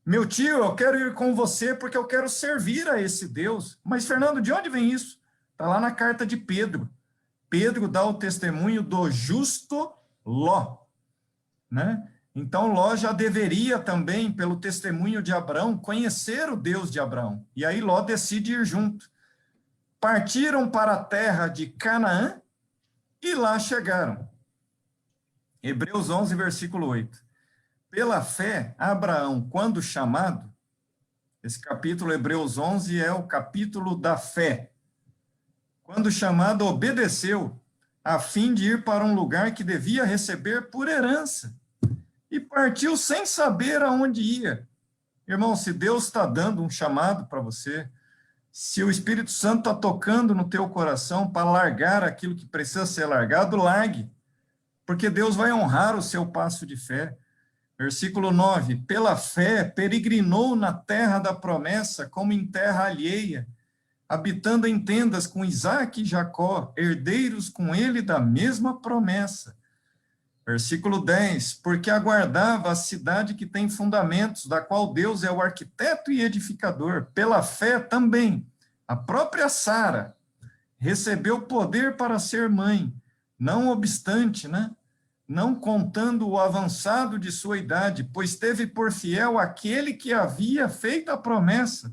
Meu tio, eu quero ir com você porque eu quero servir a esse Deus. Mas, Fernando, de onde vem isso? Está lá na carta de Pedro. Pedro dá o testemunho do justo Ló, né? Então, Ló já deveria também, pelo testemunho de Abraão, conhecer o Deus de Abraão. E aí Ló decide ir junto. Partiram para a terra de Canaã e lá chegaram. Hebreus 11, versículo 8. Pela fé, Abraão, quando chamado, esse capítulo, Hebreus 11, é o capítulo da fé. Quando chamado, obedeceu, a fim de ir para um lugar que devia receber por herança. E partiu sem saber aonde ia. Irmão, se Deus está dando um chamado para você, se o Espírito Santo está tocando no teu coração para largar aquilo que precisa ser largado, largue. Porque Deus vai honrar o seu passo de fé. Versículo 9, pela fé, peregrinou na terra da promessa, como em terra alheia, habitando em tendas com Isaque e Jacó, herdeiros com ele da mesma promessa. Versículo 10, porque aguardava a cidade que tem fundamentos, da qual Deus é o arquiteto e edificador. Pela fé também, a própria Sara recebeu poder para ser mãe, não obstante, né? Não contando o avançado de sua idade, pois teve por fiel aquele que havia feito a promessa.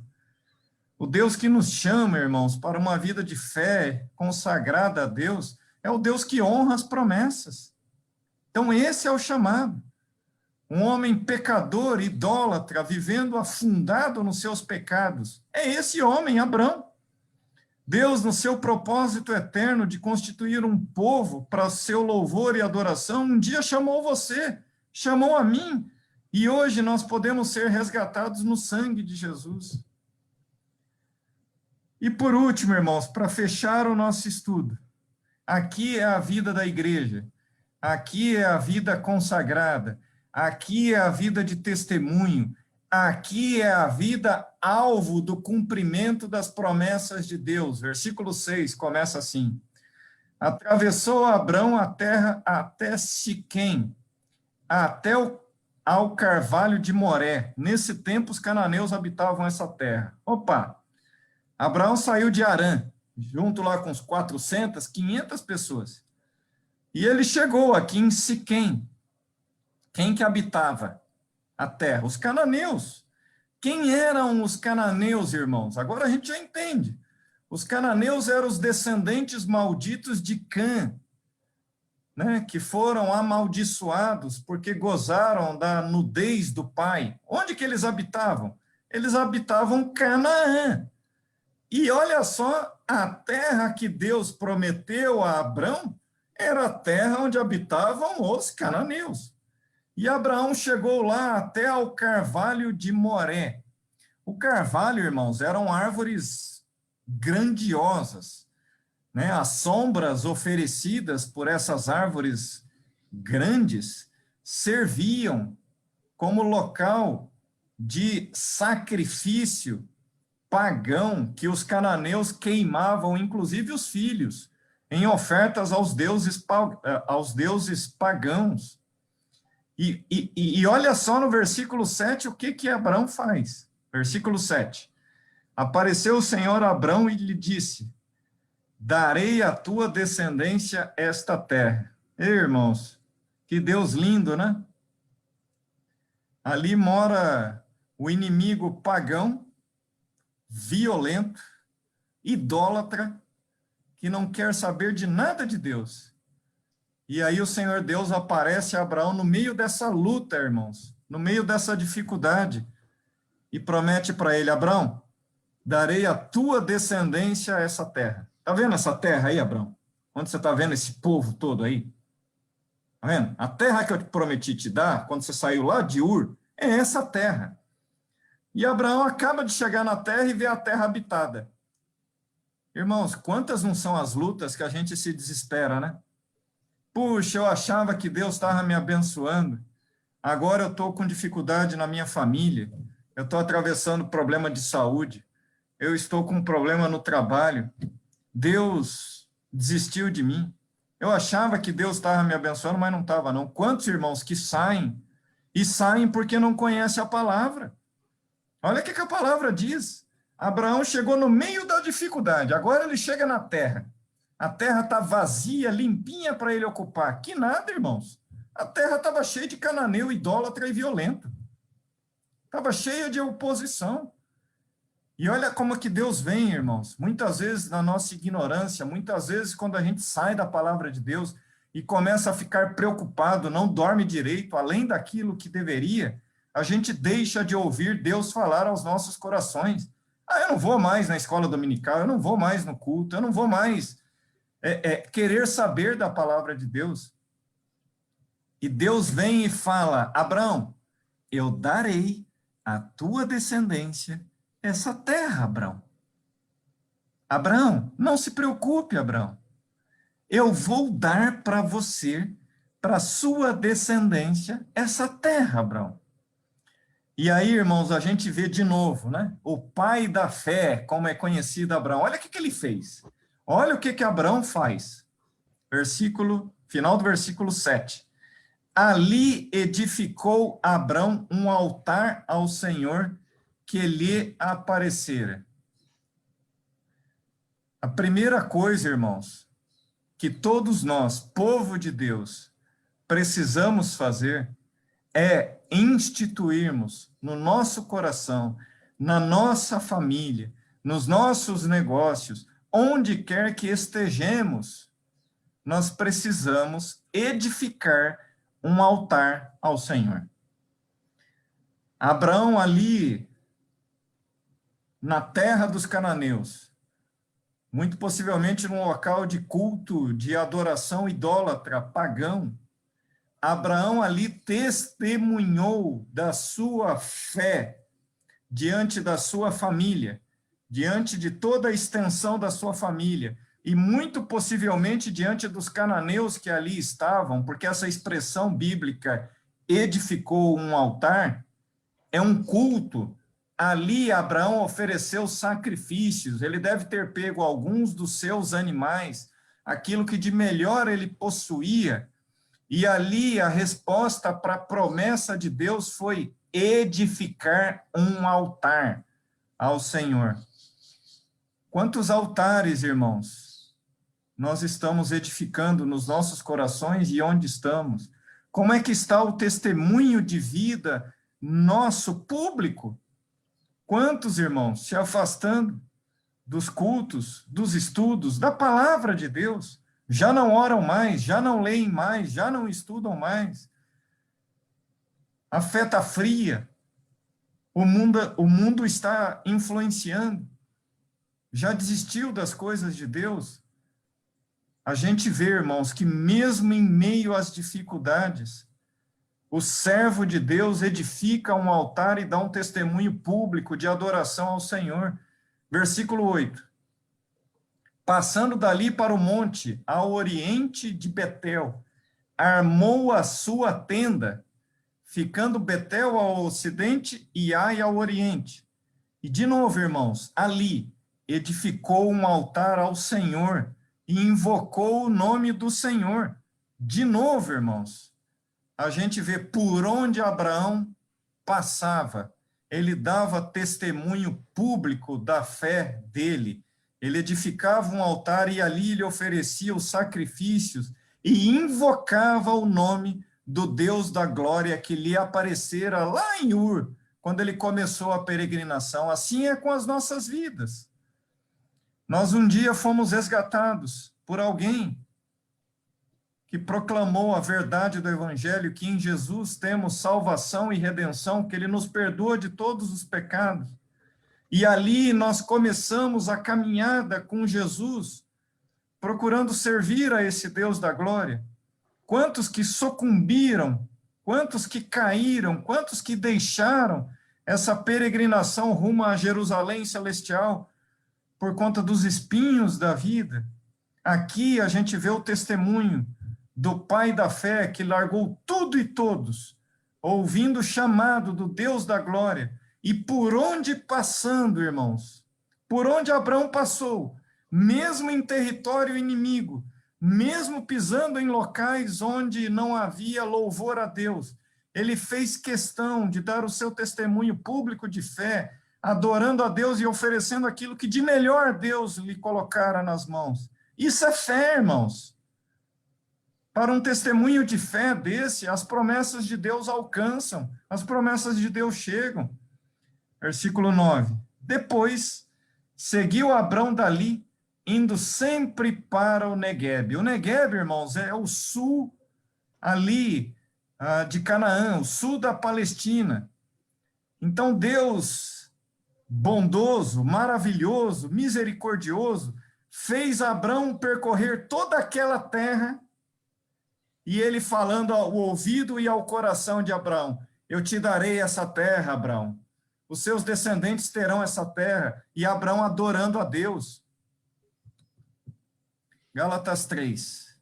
O Deus que nos chama, irmãos, para uma vida de fé consagrada a Deus, é o Deus que honra as promessas. Então, esse é o chamado. Um homem pecador, idólatra, vivendo afundado nos seus pecados. É esse homem, Abrão. Deus, no seu propósito eterno de constituir um povo para seu louvor e adoração, um dia chamou você, chamou a mim, e hoje nós podemos ser resgatados no sangue de Jesus. E por último, irmãos, para fechar o nosso estudo, aqui é a vida da igreja, aqui é a vida consagrada, aqui é a vida de testemunho, aqui é a vida alvo do cumprimento das promessas de Deus. Versículo 6 começa assim: atravessou Abrão a terra até Siquém, até ao carvalho de Moré. Nesse tempo, os cananeus habitavam essa terra. Opa! Abraão saiu de Harã, junto lá com uns 400, 500 pessoas. E ele chegou aqui em Siquém. Quem que habitava a terra? Os cananeus. Quem eram os cananeus, irmãos? Agora a gente já entende. Os cananeus eram os descendentes malditos de Cã, né, que foram amaldiçoados porque gozaram da nudez do pai. Onde que eles habitavam? Eles habitavam Canaã. E olha só, a terra que Deus prometeu a Abrão era a terra onde habitavam os cananeus. E Abraão chegou lá até ao carvalho de Moré. O carvalho, irmãos, eram árvores grandiosas, né? As sombras oferecidas por essas árvores grandes serviam como local de sacrifício pagão que os cananeus queimavam, inclusive os filhos, em ofertas aos deuses pagãos. E olha só no versículo 7 o que Abraão faz. Versículo 7. Apareceu o Senhor a Abraão e lhe disse: darei à tua descendência esta terra. Ei, irmãos, que Deus lindo, né? Ali mora o inimigo pagão, violento, idólatra, que não quer saber de nada de Deus. E aí o Senhor Deus aparece a Abraão no meio dessa luta, irmãos, no meio dessa dificuldade, e promete para ele: Abraão, darei à tua descendência essa terra. Está vendo essa terra aí, Abraão? Onde você está vendo esse povo todo aí? Está vendo? A terra que eu te prometi te dar, quando você saiu lá de Ur, é essa terra. E Abraão acaba de chegar na terra e vê a terra habitada. Irmãos, quantas não são as lutas que a gente se desespera, né? Puxa, eu achava que Deus estava me abençoando. Agora eu estou com dificuldade na minha família. Eu estou atravessando problema de saúde. Eu estou com um problema no trabalho. Deus desistiu de mim. Eu achava que Deus estava me abençoando, mas não estava, não. Quantos irmãos que saem, e saem porque não conhecem a palavra? Olha o que a palavra diz. Abraão chegou no meio da dificuldade, agora ele chega na terra. A terra está vazia, limpinha para ele ocupar. Que nada, irmãos. A terra estava cheia de cananeu, idólatra e violento. Estava cheia de oposição. E olha como que Deus vem, irmãos. Muitas vezes na nossa ignorância, muitas vezes quando a gente sai da palavra de Deus e começa a ficar preocupado, não dorme direito, além daquilo que deveria, a gente deixa de ouvir Deus falar aos nossos corações. Eu não vou mais na escola dominical, eu não vou mais no culto, eu não vou mais querer saber da palavra de Deus. E Deus vem e fala: Abraão, eu darei à tua descendência essa terra, Abraão. Abraão, não se preocupe, Abraão. Eu vou dar para você, para sua descendência, essa terra, Abraão. E aí, irmãos, a gente vê de novo, né? O pai da fé, como é conhecido Abraão. Olha o que ele fez. Olha o que Abraão faz. Final do versículo 7. Ali edificou Abraão um altar ao Senhor que lhe aparecera. A primeira coisa, irmãos, que todos nós, povo de Deus, precisamos fazer é instituirmos no nosso coração, na nossa família, nos nossos negócios, onde quer que estejamos, nós precisamos edificar um altar ao Senhor. Abraão ali, na terra dos cananeus, muito possivelmente num local de culto, de adoração idólatra, pagão, Abraão ali testemunhou da sua fé diante da sua família, diante de toda a extensão da sua família, e muito possivelmente diante dos cananeus que ali estavam, porque essa expressão bíblica, edificou um altar, é um culto. Ali Abraão ofereceu sacrifícios, ele deve ter pego alguns dos seus animais, aquilo que de melhor ele possuía, e ali a resposta para a promessa de Deus foi edificar um altar ao Senhor. Quantos altares, irmãos, nós estamos edificando nos nossos corações e onde estamos? Como é que está o testemunho de vida nosso público? Quantos, irmãos, se afastando dos cultos, dos estudos, da palavra de Deus? Já não oram mais, já não leem mais, já não estudam mais. A fé está fria. O mundo está influenciando. Já desistiu das coisas de Deus. A gente vê, irmãos, que mesmo em meio às dificuldades, o servo de Deus edifica um altar e dá um testemunho público de adoração ao Senhor. Versículo 8. Passando dali para o monte, ao oriente de Betel, armou a sua tenda, ficando Betel ao ocidente e Ai ao oriente. E de novo, irmãos, ali edificou um altar ao Senhor e invocou o nome do Senhor. De novo, irmãos, a gente vê por onde Abraão passava, ele dava testemunho público da fé dele. Ele edificava um altar e ali ele oferecia os sacrifícios e invocava o nome do Deus da glória que lhe aparecera lá em Ur, quando ele começou a peregrinação. Assim é com as nossas vidas. Nós um dia fomos resgatados por alguém que proclamou a verdade do Evangelho, que em Jesus temos salvação e redenção, que ele nos perdoa de todos os pecados. E ali nós começamos a caminhada com Jesus, procurando servir a esse Deus da glória. Quantos que sucumbiram, quantos que caíram, quantos que deixaram essa peregrinação rumo a Jerusalém celestial por conta dos espinhos da vida. Aqui a gente vê o testemunho do pai da fé que largou tudo e todos, ouvindo o chamado do Deus da glória, e por onde passando, irmãos, por onde Abraão passou, mesmo em território inimigo, mesmo pisando em locais onde não havia louvor a Deus, ele fez questão de dar o seu testemunho público de fé, adorando a Deus e oferecendo aquilo que de melhor Deus lhe colocara nas mãos. Isso é fé, irmãos. Para um testemunho de fé desse, as promessas de Deus alcançam, as promessas de Deus chegam. Versículo 9. Depois, seguiu Abrão dali, indo sempre para o Neguebe. O Neguebe, irmãos, é o sul ali de Canaã, o sul da Palestina. Então, Deus, bondoso, maravilhoso, misericordioso, fez Abrão percorrer toda aquela terra, e ele falando ao ouvido e ao coração de Abrão: eu te darei essa terra, Abrão. Os seus descendentes terão essa terra. E Abrão adorando a Deus. Gálatas 3.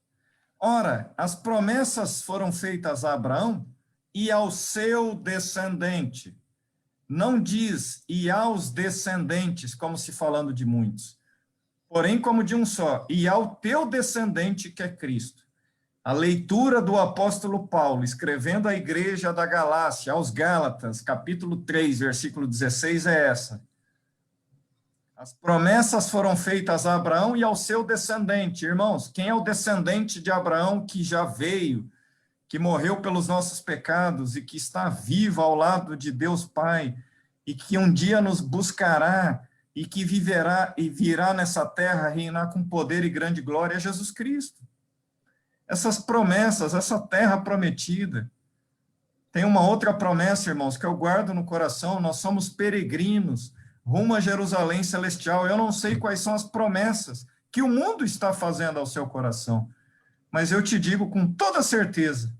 Ora, as promessas foram feitas a Abraão e ao seu descendente. Não diz e aos descendentes, como se falando de muitos, porém como de um só, e ao teu descendente que é Cristo. A leitura do apóstolo Paulo, escrevendo à igreja da Galácia, aos Gálatas, capítulo 3, versículo 16, é essa. As promessas foram feitas a Abraão e ao seu descendente. Irmãos, quem é o descendente de Abraão que já veio, que morreu pelos nossos pecados e que está vivo ao lado de Deus Pai e que um dia nos buscará e que viverá e virá nessa terra reinar com poder e grande glória? É Jesus Cristo. Essas promessas, essa terra prometida. Tem uma outra promessa, irmãos, que eu guardo no coração: nós somos peregrinos rumo a Jerusalém celestial. Eu não sei quais são as promessas que o mundo está fazendo ao seu coração, mas eu te digo com toda certeza,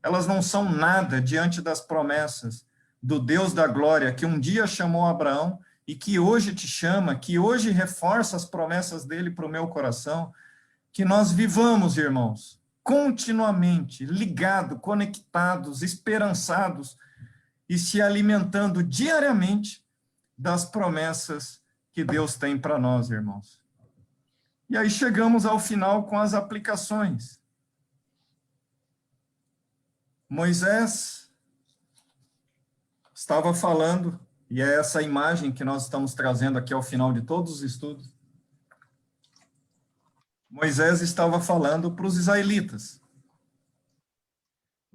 elas não são nada diante das promessas do Deus da glória, que um dia chamou Abraão e que hoje te chama, que hoje reforça as promessas dele para o meu coração. Que nós vivamos, irmãos, continuamente ligados, conectados, esperançados e se alimentando diariamente das promessas que Deus tem para nós, irmãos. E aí chegamos ao final com as aplicações. Moisés estava falando, e é essa imagem que nós estamos trazendo aqui ao final de todos os estudos. Moisés estava falando para os israelitas.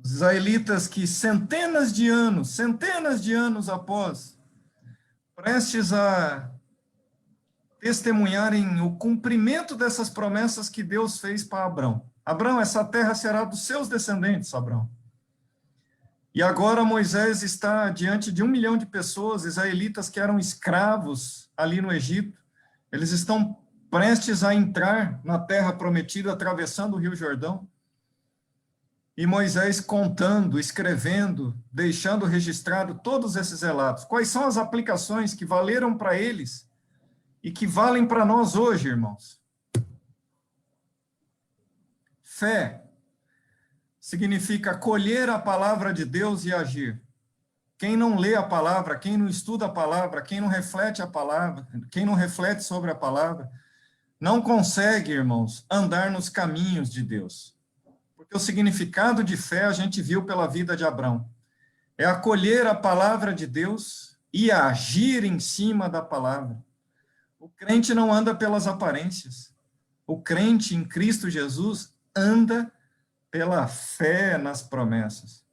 Os israelitas que centenas de anos após, prestes a testemunharem o cumprimento dessas promessas que Deus fez para Abrão. Abrão, essa terra será dos seus descendentes, Abrão. E agora Moisés está diante de 1 milhão de pessoas, israelitas que eram escravos ali no Egito. Eles estão prestes a entrar na terra prometida, atravessando o Rio Jordão. E Moisés contando, escrevendo, deixando registrado todos esses relatos. Quais são as aplicações que valeram para eles e que valem para nós hoje, irmãos? Fé significa acolher a palavra de Deus e agir. Quem não lê a palavra, quem não estuda a palavra, quem não reflete a palavra, quem não reflete sobre a palavra, não consegue, irmãos, andar nos caminhos de Deus. Porque o significado de fé a gente viu pela vida de Abrão. É acolher a palavra de Deus e agir em cima da palavra. O crente não anda pelas aparências. O crente em Cristo Jesus anda pela fé nas promessas.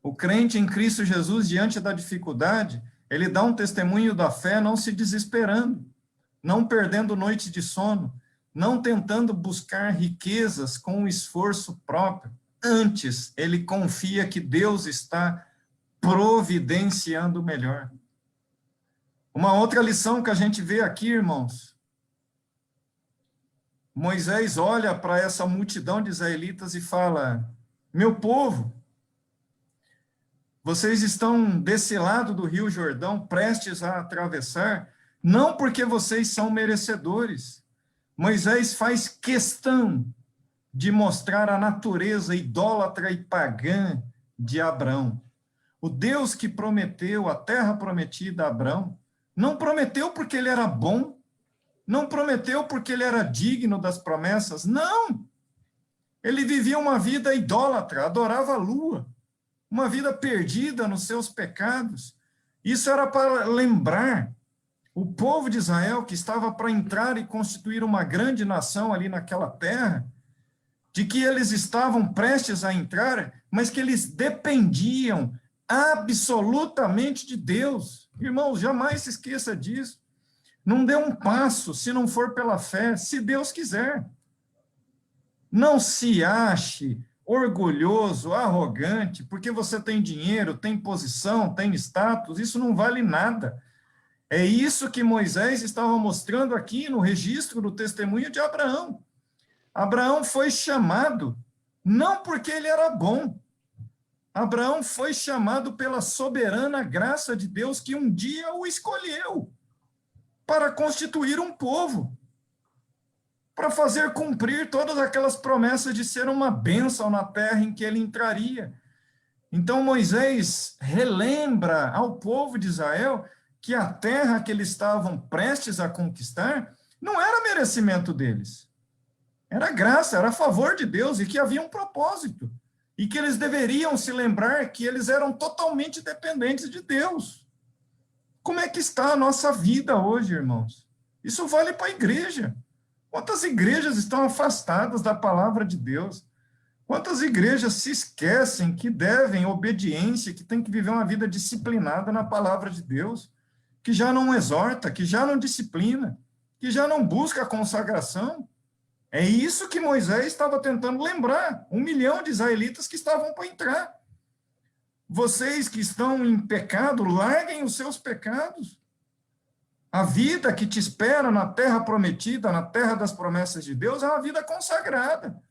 O crente em Cristo Jesus, diante da dificuldade, ele dá um testemunho da fé não se desesperando, não perdendo noite de sono, não tentando buscar riquezas com um esforço próprio. Antes, ele confia que Deus está providenciando o melhor. Uma outra lição que a gente vê aqui, irmãos, Moisés olha para essa multidão de israelitas e fala: meu povo, vocês estão desse lado do Rio Jordão, prestes a atravessar, não porque vocês são merecedores. Moisés faz questão de mostrar a natureza idólatra e pagã de Abrão. O Deus que prometeu a terra prometida a Abrão, não prometeu porque ele era bom, não prometeu porque ele era digno das promessas, não. Ele vivia uma vida idólatra, adorava a lua, uma vida perdida nos seus pecados. Isso era para lembrar o povo de Israel, que estava para entrar e constituir uma grande nação ali naquela terra, de que eles estavam prestes a entrar, mas que eles dependiam absolutamente de Deus. Irmãos, jamais se esqueça disso. Não dê um passo se não for pela fé, se Deus quiser. Não se ache orgulhoso, arrogante, porque você tem dinheiro, tem posição, tem status, isso não vale nada. É isso que Moisés estava mostrando aqui no registro do testemunho de Abraão. Abraão foi chamado não porque ele era bom. Abraão foi chamado pela soberana graça de Deus que um dia o escolheu para constituir um povo, para fazer cumprir todas aquelas promessas de ser uma bênção na terra em que ele entraria. Então Moisés relembra ao povo de Israel que a terra que eles estavam prestes a conquistar não era merecimento deles. Era graça, era favor de Deus e que havia um propósito. E que eles deveriam se lembrar que eles eram totalmente dependentes de Deus. Como é que está a nossa vida hoje, irmãos? Isso vale para a igreja. Quantas igrejas estão afastadas da palavra de Deus? Quantas igrejas se esquecem que devem obediência, que tem que viver uma vida disciplinada na palavra de Deus, que já não exorta, que já não disciplina, que já não busca a consagração? É isso que Moisés estava tentando lembrar. 1 milhão de israelitas que estavam para entrar. Vocês que estão em pecado, larguem os seus pecados. A vida que te espera na terra prometida, na terra das promessas de Deus, é uma vida consagrada.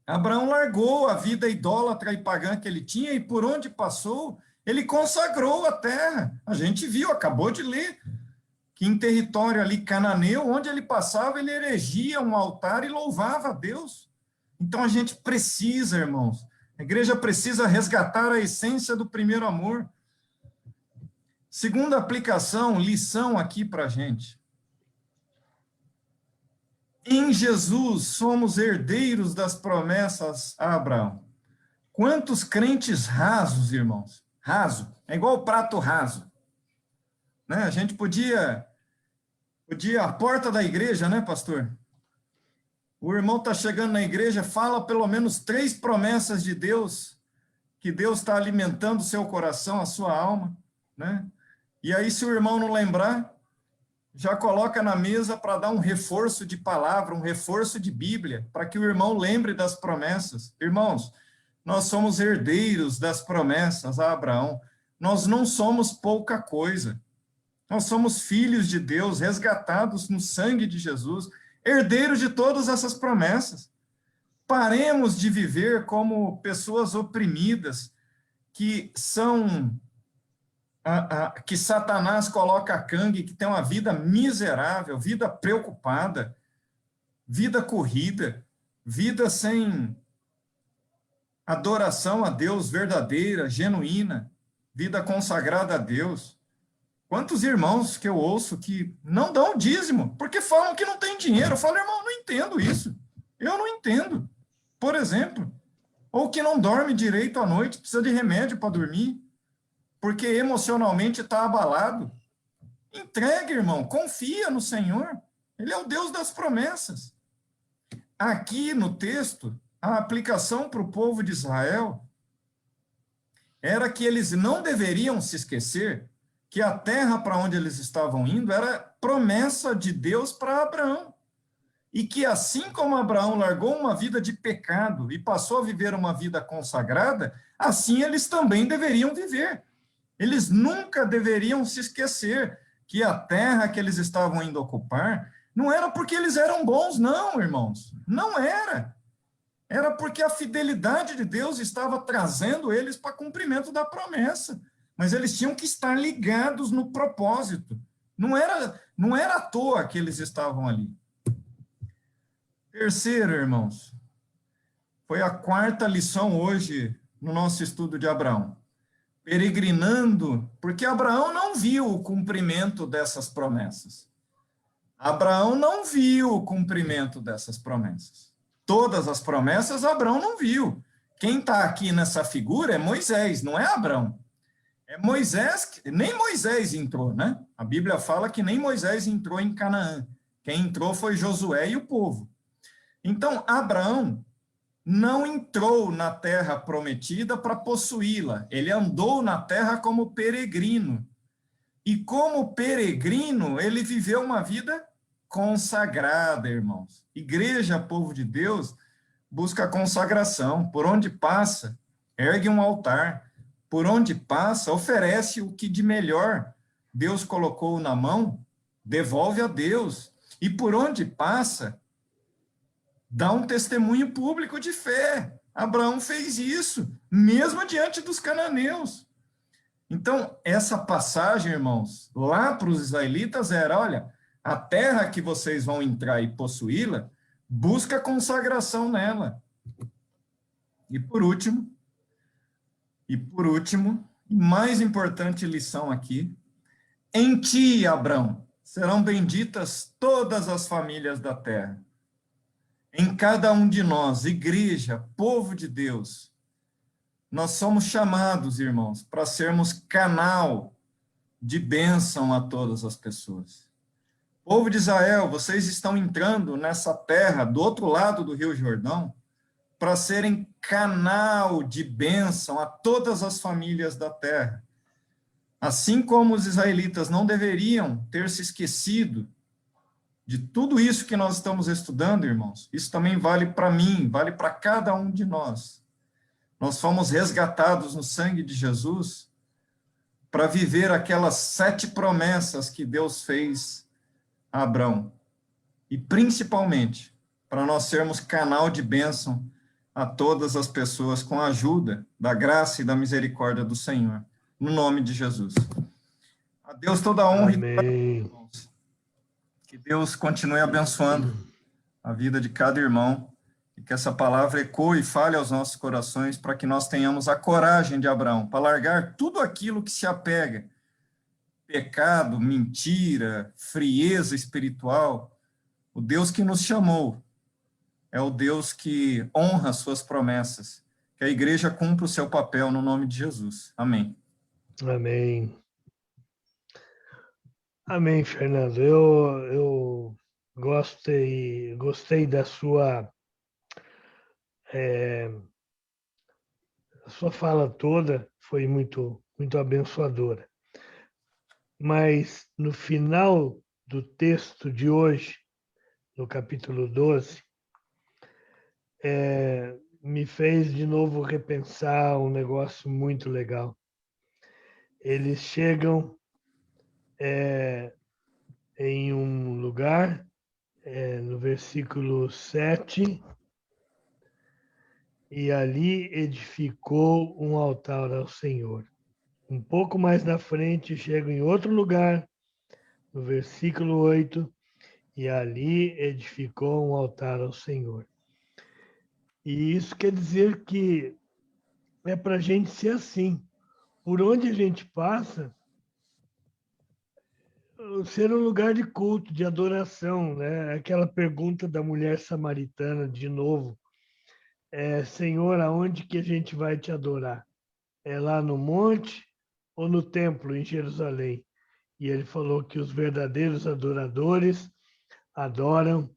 Abraão largou a vida idólatra e pagã que ele tinha e por onde passou, ele consagrou a terra. A gente viu, acabou de ler, que em território ali cananeu, onde ele passava, ele erigia um altar e louvava a Deus. Então a gente precisa, irmãos, a igreja precisa resgatar a essência do primeiro amor. Segunda aplicação, lição aqui para a gente. Em Jesus somos herdeiros das promessas a Abraão. Quantos crentes rasos, irmãos? Raso, é igual o prato raso. Né? A gente podia, a porta da igreja, né, pastor? O irmão está chegando na igreja, fala pelo menos 3 promessas de Deus, que Deus está alimentando o seu coração, a sua alma, né? E aí, se o irmão não lembrar, já coloca na mesa para dar um reforço de palavra, um reforço de Bíblia, para que o irmão lembre das promessas. Irmãos, nós somos herdeiros das promessas a Abraão. Nós não somos pouca coisa. Nós somos filhos de Deus, resgatados no sangue de Jesus, herdeiros de todas essas promessas. Paremos de viver como pessoas oprimidas, que são... que Satanás coloca a cangue, que tem uma vida miserável, vida preocupada, vida corrida, vida sem adoração a Deus verdadeira, genuína, vida consagrada a Deus. Quantos irmãos que eu ouço que não dão o dízimo, porque falam que não tem dinheiro. Eu falo, irmão, não entendo isso. Eu não entendo. Por exemplo, ou que não dorme direito à noite, precisa de remédio para dormir, porque emocionalmente está abalado. Entregue, irmão, confia no Senhor. Ele é o Deus das promessas. Aqui no texto, a aplicação para o povo de Israel era que eles não deveriam se esquecer que a terra para onde eles estavam indo era promessa de Deus para Abraão. E que assim como Abraão largou uma vida de pecado e passou a viver uma vida consagrada, assim eles também deveriam viver. Eles nunca deveriam se esquecer que a terra que eles estavam indo ocupar não era porque eles eram bons, não, irmãos. Não era. Era porque a fidelidade de Deus estava trazendo eles para cumprimento da promessa. Mas eles tinham que estar ligados no propósito. Não era à toa que eles estavam ali. Terceiro, irmãos, foi a quarta lição hoje no nosso estudo de Abraão. Peregrinando, porque Abraão não viu o cumprimento dessas promessas. Abraão não viu o cumprimento dessas promessas. Todas as promessas Abraão não viu. Quem está aqui nessa figura é Moisés, não é Abraão. É Moisés, nem Moisés entrou, né? A Bíblia fala que nem Moisés entrou em Canaã. Quem entrou foi Josué e o povo. Então, Abraão não entrou na terra prometida para possuí-la. Ele andou na terra como peregrino. E como peregrino, ele viveu uma vida consagrada, irmãos. Igreja, povo de Deus, busca consagração. Por onde passa, ergue um altar. Por onde passa, oferece o que de melhor Deus colocou na mão, devolve a Deus. E por onde passa, dá um testemunho público de fé. Abraão fez isso, mesmo diante dos cananeus. Então, essa passagem, irmãos, lá para os israelitas era, olha, a terra que vocês vão entrar e possuí-la, busca consagração nela. E por último, mais importante lição aqui, em ti, Abraão, serão benditas todas as famílias da terra. Em cada um de nós, igreja, povo de Deus, nós somos chamados, irmãos, para sermos canal de bênção a todas as pessoas. Povo de Israel, vocês estão entrando nessa terra do outro lado do Rio Jordão para serem canal de bênção a todas as famílias da terra. Assim como os israelitas não deveriam ter se esquecido de tudo isso que nós estamos estudando, irmãos, isso também vale para mim, vale para cada um de nós. Nós fomos resgatados no sangue de Jesus para viver aquelas 7 promessas que Deus fez a Abraão. E principalmente para nós sermos canal de bênção a todas as pessoas com a ajuda da graça e da misericórdia do Senhor. No nome de Jesus. A Deus toda a honra. Amém. E que Deus continue abençoando a vida de cada irmão e que essa palavra ecoe e fale aos nossos corações para que nós tenhamos a coragem de Abraão, para largar tudo aquilo que se apega, pecado, mentira, frieza espiritual. O Deus que nos chamou é o Deus que honra as suas promessas. Que a igreja cumpra o seu papel no nome de Jesus. Amém. Amém. Amém, Fernando. Eu gostei da sua a sua fala toda, foi muito abençoadora. Mas no final do texto de hoje, no capítulo 12, me fez de novo repensar um negócio muito legal. Eles chegam em um lugar, no versículo 7, e ali edificou um altar ao Senhor. Um pouco mais na frente, chegam em outro lugar, no versículo 8, e ali edificou um altar ao Senhor. E isso quer dizer que é para a gente ser assim. Por onde a gente passa, ser um lugar de culto, de adoração, né? Aquela pergunta da mulher samaritana, de novo, Senhor, aonde que a gente vai te adorar? É lá no monte ou no templo em Jerusalém? E ele falou que os verdadeiros adoradores adoram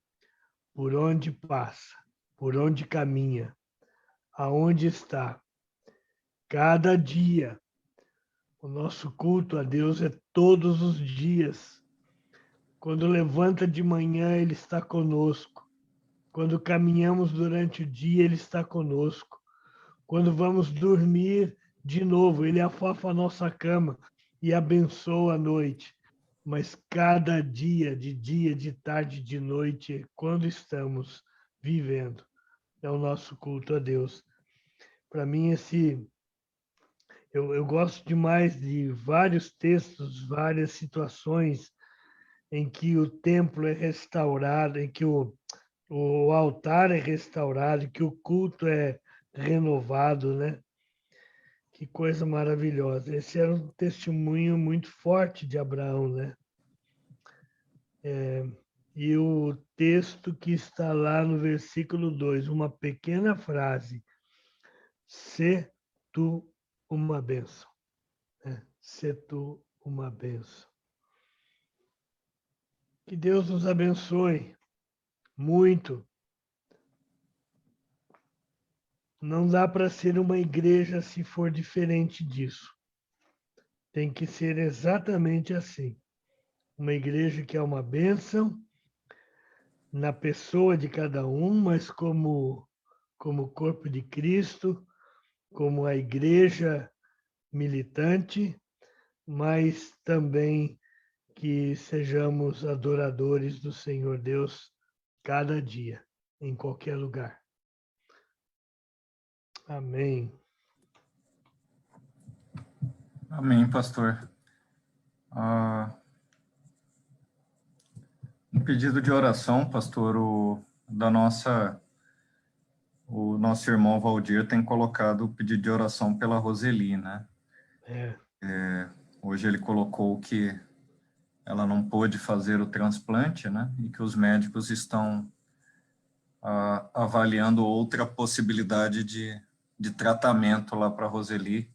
por onde passa, por onde caminha, aonde está. Cada dia. O nosso culto a Deus é todos os dias. Quando levanta de manhã, Ele está conosco. Quando caminhamos durante o dia, Ele está conosco. Quando vamos dormir de novo, Ele afofa a nossa cama e abençoa a noite. Mas cada dia, de tarde, de noite, quando estamos vivendo, é o nosso culto a Deus. Para mim, eu gosto demais de vários textos, várias situações em que o templo é restaurado, em que o altar é restaurado, que o culto é renovado, né? Que coisa maravilhosa. Esse era um testemunho muito forte de Abraão, né? E o texto que está lá no versículo 2, uma pequena frase, se tu uma bênção, né? Se tu uma bênção. Que Deus nos abençoe muito. Não dá para ser uma igreja se for diferente disso. Tem que ser exatamente assim. Uma igreja que é uma bênção na pessoa de cada um, mas como corpo de Cristo, como a igreja militante, mas também que sejamos adoradores do Senhor Deus cada dia, em qualquer lugar. Amém. Amém, pastor. Um pedido de oração, pastor, o nosso irmão Valdir tem colocado o pedido de oração pela Roseli, né? Hoje ele colocou que ela não pôde fazer o transplante, né? E que os médicos estão avaliando outra possibilidade de tratamento lá para a Roseli.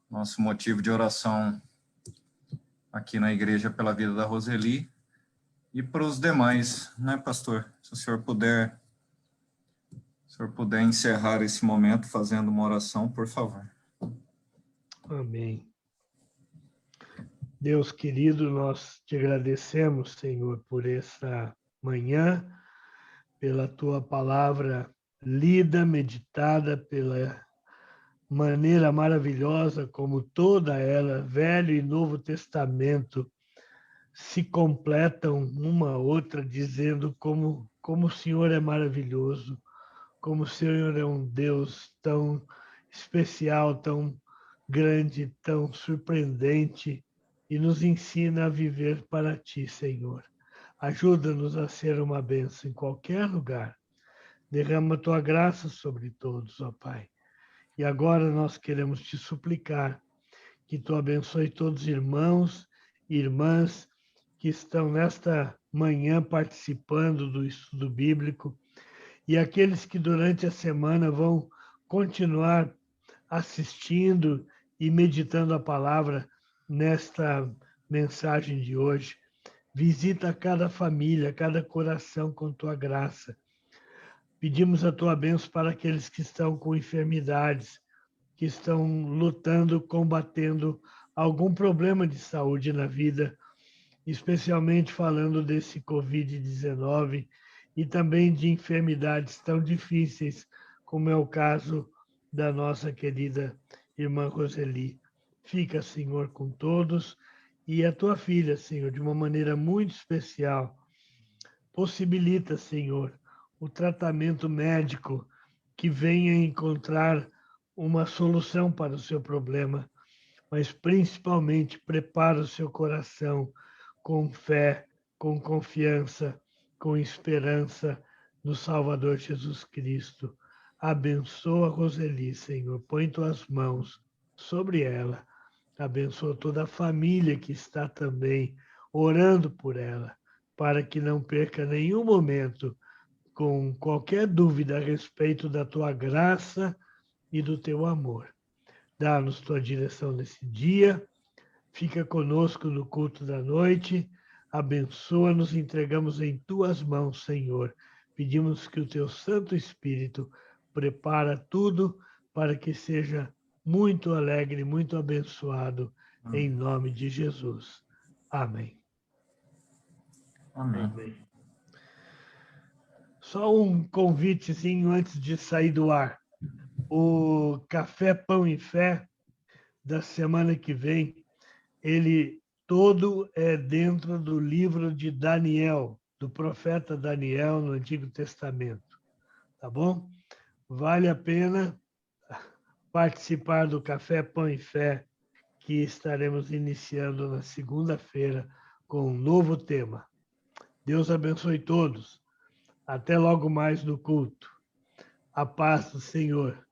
Nosso motivo de oração aqui na igreja pela vida da Roseli e para os demais, né, pastor? Se o senhor puder encerrar esse momento fazendo uma oração, por favor. Amém. Deus querido, nós te agradecemos, Senhor, por essa manhã, pela tua palavra lida, meditada, pela maneira maravilhosa como toda ela, Velho e Novo Testamento, se completam uma a outra, dizendo como o Senhor é maravilhoso, como o Senhor é um Deus tão especial, tão grande, tão surpreendente, e nos ensina a viver para Ti, Senhor. Ajuda-nos a ser uma bênção em qualquer lugar. Derrama Tua graça sobre todos, ó Pai. E agora nós queremos Te suplicar que Tu abençoe todos os irmãos e irmãs que estão nesta manhã participando do estudo bíblico e aqueles que durante a semana vão continuar assistindo e meditando a palavra nesta mensagem de hoje. Visita cada família, cada coração com tua graça. Pedimos a tua bênção para aqueles que estão com enfermidades, que estão lutando, combatendo algum problema de saúde na vida, especialmente falando desse Covid-19 e também de enfermidades tão difíceis, como é o caso da nossa querida irmã Roseli. Fica, Senhor, com todos e a tua filha, Senhor, de uma maneira muito especial. Possibilita, Senhor, o tratamento médico que venha encontrar uma solução para o seu problema, mas principalmente prepara o seu coração com fé, com confiança, com esperança no Salvador Jesus Cristo. Abençoa Roseli, Senhor. Põe tuas mãos sobre ela. Abençoa toda a família que está também orando por ela, para que não perca nenhum momento com qualquer dúvida a respeito da tua graça e do teu amor. Dá-nos tua direção nesse dia, fica conosco no culto da noite, abençoa-nos, entregamos em tuas mãos, Senhor. Pedimos que o teu Santo Espírito prepara tudo para que seja muito alegre, muito abençoado, em nome de Jesus. Amém. Amém. Amém. Só um convitezinho antes de sair do ar. O Café Pão e Fé da semana que vem, ele todo é dentro do livro de Daniel, do profeta Daniel no Antigo Testamento, tá bom? Vale a pena participar do Café Pão e Fé, que estaremos iniciando na segunda-feira com um novo tema. Deus abençoe todos. Até logo mais no culto. A paz do Senhor.